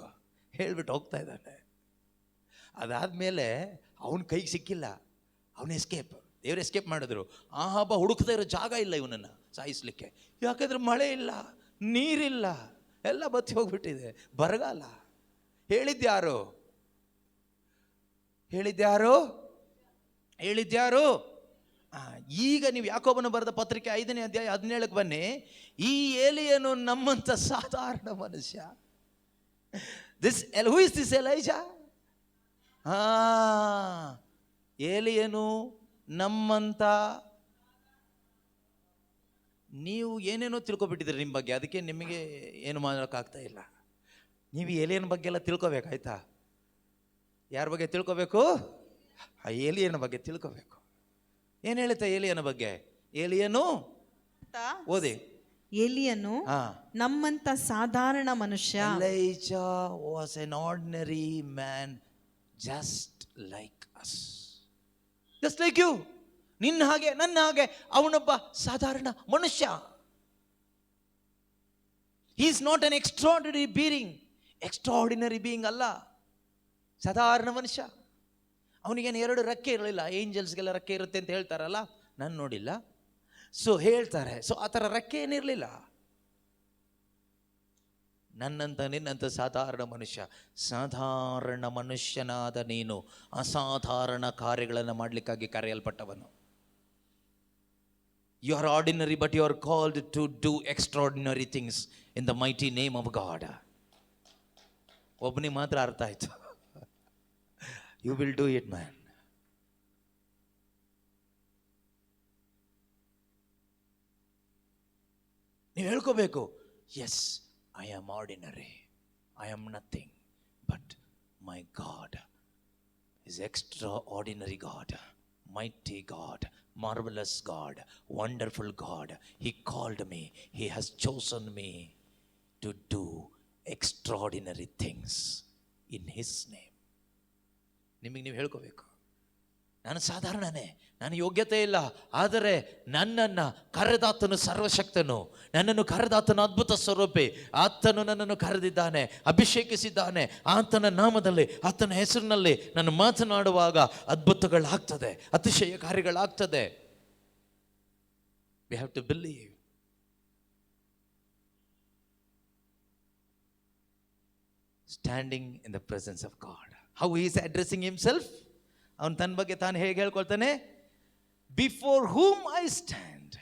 ಹೇಳ್ಬಿಟ್ಟು ಹೋಗ್ತಾ ಇದ್ದಾನೆ. ಅದಾದಮೇಲೆ ಅವನ ಕೈಗೆ ಸಿಕ್ಕಿಲ್ಲ, ಅವನ ಎಸ್ಕೇಪ್. ದೇವರು ಎಸ್ಕೇಪ್ ಮಾಡಿದ್ರು. ಅಹಾಬ ಹುಡುಕದೇ ಇರೋ ಜಾಗ ಇಲ್ಲ ಇವನನ್ನು ಸಾಯಿಸ್ಲಿಕ್ಕೆ. ಯಾಕಂದ್ರೆ ಮಳೆ ಇಲ್ಲ, ನೀರಿಲ್ಲ, ಎಲ್ಲ ಬತ್ತಿ ಹೋಗ್ಬಿಟ್ಟಿದೆ, ಬರಗಾಲ. ಹೇಳಿದ್ಯಾರು? ಈಗ ನೀವು ಯಾಕೋಬನ ಬರೆದ ಪತ್ರಿಕೆ 5ನೇ ಅಧ್ಯಾಯ 17ಕ್ಕೆ ಬನ್ನಿ. ಈ ಏಲಿಯನು ನಮ್ಮಂಥ ಸಾಧಾರಣ ಮನುಷ್ಯ. Who is this Elijah? ಏಲಿಯನು ನಮ್ಮಂಥ ನೀವು ಏನೇನೋ ತಿಳ್ಕೊಬಿಟ್ಟಿದ್ರಿ ನಿಮ್ಮ ಬಗ್ಗೆ, ಅದಕ್ಕೆ ನಿಮಗೆ ಏನು ಮಾಡೋಕ್ಕಾಗ್ತಾ ಇಲ್ಲ. ನೀವು ಏಲಿಯನ್ ಬಗ್ಗೆ ಎಲ್ಲ ತಿಳ್ಕೊಬೇಕಾಯ್ತಾ? ಯಾರ ಬಗ್ಗೆ ತಿಳ್ಕೊಬೇಕು? ಆ ಏಲಿಯನ ಬಗ್ಗೆ ತಿಳ್ಕೊಬೇಕು. ಏನು ಹೇಳುತ್ತೆ ಏಲಿಯನ ಬಗ್ಗೆ? ಏಲಿಯನು ಓದಿ. ಏಲಿಯನು ನಮ್ಮಂತ ಸಾಧಾರಣ ಮನುಷ್ಯ. Elijah was an ordinary man just like us, just like you. ನಿನ್ನ ಹಾಗೆ ನನ್ನ ಹಾಗೆ ಅವನೊಬ್ಬ ಸಾಧಾರಣ ಮನುಷ್ಯ. he is not an extraordinary being ಅಲ್ಲ, ಸಾಧಾರಣ ಮನುಷ್ಯ. ಅವನಿಗೇನು 2 ರೆಕ್ಕೆ ಇರಲಿಲ್ಲ. ಏಂಜಲ್ಸ್ಗೆಲ್ಲ ರೆಕ್ಕೆ ಇರುತ್ತೆ ಅಂತ ಹೇಳ್ತಾರಲ್ಲ, ನಾನು ನೋಡಿಲ್ಲ. ಸೊ ಹೇಳ್ತಾರೆ, ಸೊ ಆ ಥರ ರೆಕ್ಕೆ ಏನಿರಲಿಲ್ಲ. ನನ್ನಂತ ನಿನ್ನಂತ ಸಾಧಾರಣ ಮನುಷ್ಯ. ಸಾಧಾರಣ ಮನುಷ್ಯನಾದ ನೀನು ಅಸಾಧಾರಣ ಕಾರ್ಯಗಳನ್ನು ಮಾಡಲಿಕ್ಕಾಗಿ ಕರೆಯಲ್ಪಟ್ಟವನು. You are ordinary but you are called to do extraordinary things in the mighty name of God. ಒಬ್ಬನಿಗೆ ಮಾತ್ರ ಅರ್ಥ ಆಯ್ತು. You will do it man. ನೀವು ಹೇಳ್ಕೋಬೇಕು, yes I am ordinary, I am nothing, but my God is extraordinary God, mighty God, marvelous God, wonderful God. He called me, He has chosen me to do extraordinary things in His name. ನಿಮಗೆ ನೀವು ಹೇಳ್ಕೋಬೇಕು, ನಾನು ಸಾಧಾರಣನೇ, ನಾನು ಯೋಗ್ಯತೆ ಇಲ್ಲ, ಆದರೆ ನನ್ನನ್ನು ಕರೆದಾತನು ಸರ್ವಶಕ್ತನು, ನನ್ನನ್ನು ಕರೆದಾತನು ಅದ್ಭುತ ಸ್ವರೂಪಿ. ಆತನು ನನ್ನನ್ನು ಕರೆದಿದ್ದಾನೆ, ಅಭಿಷೇಕಿಸಿದ್ದಾನೆ. ಆತನ ನಾಮದಲ್ಲಿ, ಆತನ ಹೆಸರಿನಲ್ಲಿ ನಾನು ಮಾತನಾಡುವಾಗ ಅದ್ಭುತಗಳಾಗ್ತದೆ, ಅತಿಶಯ ಕಾರ್ಯಗಳಾಗ್ತದೆ. We have to believe. Standing in the presence of God. How he is addressing himself? ಅವನು ತನ್ನ ಬಗ್ಗೆ ತಾನು ಹೇಗೆ ಹೇಳ್ಕೊಳ್ತಾನೆ? Before whom I stand.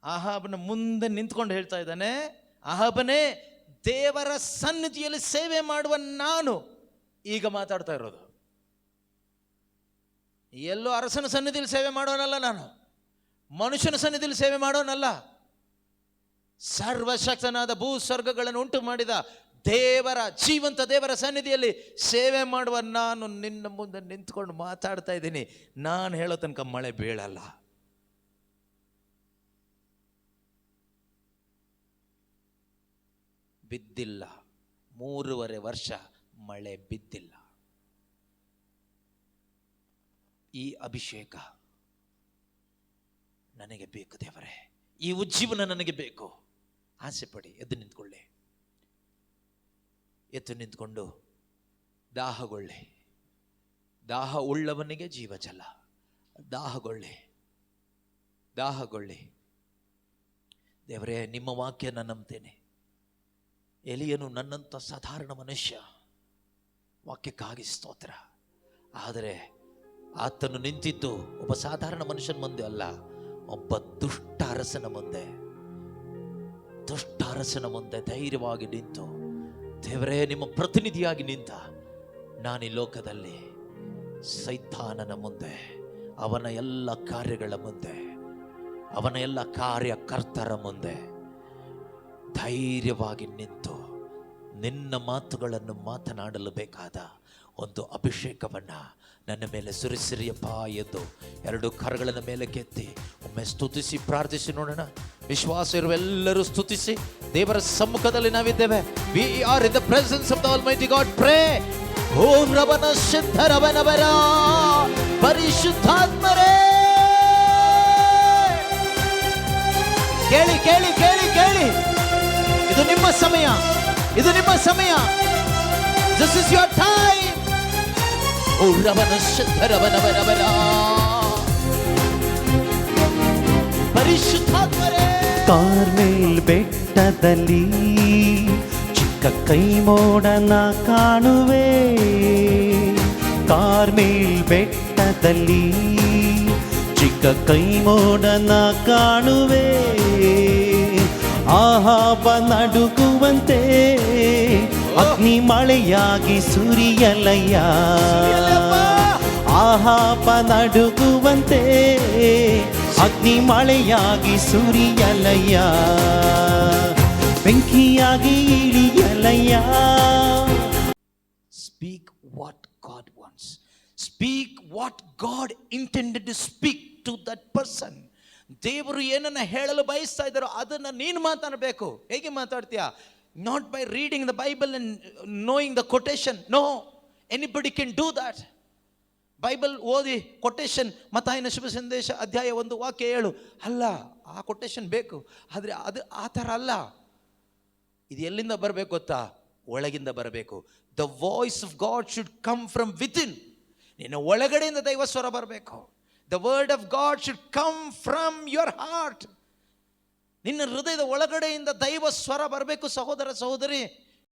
ಅಹಾಬನ ಮುಂದೆ ನಿಂತ್ಕೊಂಡು ಹೇಳ್ತಾ ಇದ್ದಾನೆ, ಅಹಾಬನೇ, ದೇವರ ಸನ್ನಿಧಿಯಲ್ಲಿ ಸೇವೆ ಮಾಡುವ ನಾನು ಈಗ ಮಾತಾಡ್ತಾ ಇರೋದು. ಎಲ್ಲೋ ಅರಸನ ಸನ್ನಿಧಿಯಲ್ಲಿ ಸೇವೆ ಮಾಡೋನಲ್ಲ ನಾನು, ಮನುಷ್ಯನ ಸನ್ನಿಧಿಯಲ್ಲಿ ಸೇವೆ ಮಾಡೋನಲ್ಲ. ಸರ್ವಶಕ್ತನಾದ ಭೂ ಸ್ವರ್ಗಗಳನ್ನು ಉಂಟು ಮಾಡಿದ ದೇವರ, ಜೀವಂತ ದೇವರ ಸನ್ನಿಧಿಯಲ್ಲಿ ಸೇವೆ ಮಾಡುವ ನಾನು ನಿನ್ನ ಮುಂದೆ ನಿಂತ್ಕೊಂಡು ಮಾತಾಡ್ತಾ ಇದ್ದೀನಿ. ನಾನು ಹೇಳೋ ತನಕ ಮಳೆ ಬೀಳಲ್ಲ. ಬಿದ್ದಿಲ್ಲ, 3.5 ವರ್ಷ ಮಳೆ ಬಿದ್ದಿಲ್ಲ. ಈ ಅಭಿಷೇಕ ನನಗೆ ಬೇಕು ದೇವರೇ, ಈ ಉಜ್ಜೀವನ ನನಗೆ ಬೇಕು. ಆಸೆ ಪಡಿ, ಎದ್ದು ನಿಂತ್ಕೊಳ್ಳಿ. ಎದ್ದು ನಿಂತ್ಕೊಂಡು ದಾಹಗೊಳ್ಳಿ. ದಾಹ ಉಳ್ಳವನಿಗೆ ಜೀವಜಲ. ದಾಹಗೊಳ್ಳಿ, ದಾಹಗೊಳ್ಳಿ. ದೇವರೇ, ನಿಮ್ಮ ವಾಕ್ಯ ನಾನು ನಂಬ್ತೇನೆ. ಎಲಿಯನು ನನ್ನಂಥ ಸಾಧಾರಣ ಮನುಷ್ಯ, ವಾಕ್ಯಕ್ಕಾಗಿ ಸ್ತೋತ್ರ. ಆದರೆ ಆತನು ನಿಂತಿದ್ದು ಒಬ್ಬ ಸಾಧಾರಣ ಮನುಷ್ಯನ ಮುಂದೆ ಅಲ್ಲ, ಒಬ್ಬ ದುಷ್ಟ ಅರಸನ ಮುಂದೆ. ದುಷ್ಟ ಅರಸನ ಮುಂದೆ ಧೈರ್ಯವಾಗಿ ನಿಂತು, ದೇವರೇ, ನಿಮ್ಮ ಪ್ರತಿನಿಧಿಯಾಗಿ ನಿಂತ ನಾನು ಈ ಲೋಕದಲ್ಲಿ ಸೈತಾನನ ಮುಂದೆ, ಅವನ ಎಲ್ಲ ಕಾರ್ಯಗಳ ಮುಂದೆ, ಅವನ ಎಲ್ಲ ಕಾರ್ಯಕರ್ತರ ಮುಂದೆ ಧೈರ್ಯವಾಗಿ ನಿಂತು ನಿನ್ನ ಮಾತುಗಳನ್ನು ಮಾತನಾಡಲು ಬೇಕಾದ ಒಂದು ಅಭಿಷೇಕವನ್ನ ನನ್ನ ಮೇಲೆ ಸುರಿಸಿರಿಯಪ್ಪ ಎಂದು 2 ಕರಗಳನ್ನು ಮೇಲೆ ಕೆತ್ತಿ ಒಮ್ಮೆ ಸ್ತುತಿಸಿ ಪ್ರಾರ್ಥಿಸಿ ನೋಡೋಣ. ವಿಶ್ವಾಸ ಇರುವೆಲ್ಲರೂ ಸ್ತುತಿಸಿ. ದೇವರ ಸಮ್ಮುಖದಲ್ಲಿ ನಾವಿದ್ದೇವೆ. We are in the presence of the almighty God. Pray. ಓಂ ರವನ ಸಿದ್ಧ ರವನವರ ಪರಿಶುದ್ಧಾತ್ಮರೇ, ಕೇಳಿ ಕೇಳಿ ಕೇಳಿ ಕೇಳಿ. ಇದು ನಿಮ್ಮ ಸಮಯ, ಇದು ನಿಮ್ಮ ಸಮಯ. This is your time. ಓ ರವನ ಸಿದ್ಧ ರವನವರ ಪರಿಶುದ್ಧಾತ್ಮರೇ. ಕಾರ್ಮೆಲ್ ಬೆಟ್ಟದಲ್ಲಿ ಚಿಕ್ಕ ಕೈ ಮೋಡನ ಕಾಣುವೆ. ಕಾರ್ಮೆಲ್ ಬೆಟ್ಟದಲ್ಲಿ ಚಿಕ್ಕ ಕೈ ಮೋಡನ ಕಾಣುವೆ. ಆಹಾಬ ನಡುಗುವಂತೆ ಅಗ್ನಿ ಮಳೆಯಾಗಿ ಸುರಿಯಲಯ್ಯ. ಆಹಾಬ ನಡುಗುವಂತೆ ಅಗ್ನಿ ಮಳೆಯಾಗಿ ಸುರಿಯಲಯ್ಯ, ಬೆಂಕಿಯಾಗಿ ಇಳಿಯಲಯ್ಯ. Speak what God wants. Speak what God intended to speak to that person. ದೇವರು ಏನನ್ನ ಹೇಳಲು ಬಯಸ್ತಾ ಇದ್ದಾರೋ ಅದನ್ನ ನೀನು ಮಾತಾಡಬೇಕು. ಹೇಗೆ ಮಾತಾಡ್ತೀಯಾ? Not by reading the Bible and knowing the quotation. No, anybody can do that. Bible ಓದಿ ಕೊಟೇಶನ್, ಮತ್ತಾಯನ ಶುಭ ಸಂದೇಶ ಅಧ್ಯಾಯ 1 ವಾಕ್ಯ 7 ಅಲ್ಲ, ಆ ಕೊಟೇಶನ್ ಬೇಕು. ಆದರೆ ಅದು ಆ ಥರ ಅಲ್ಲ. ಇದು ಎಲ್ಲಿಂದ ಬರಬೇಕು ಗೊತ್ತಾ? ಒಳಗಿಂದ ಬರಬೇಕು. The voice of god should come from within. ನಿನ್ನ ಒಳಗಡೆಯಿಂದ ದೈವ ಸ್ವರ ಬರಬೇಕು. The word of god should come from your heart. ನಿನ್ನ ಹೃದಯದ ಒಳಗಡೆಯಿಂದ ದೈವ ಸ್ವರ ಬರಬೇಕು. ಸಹೋದರ ಸಹೋದರಿ,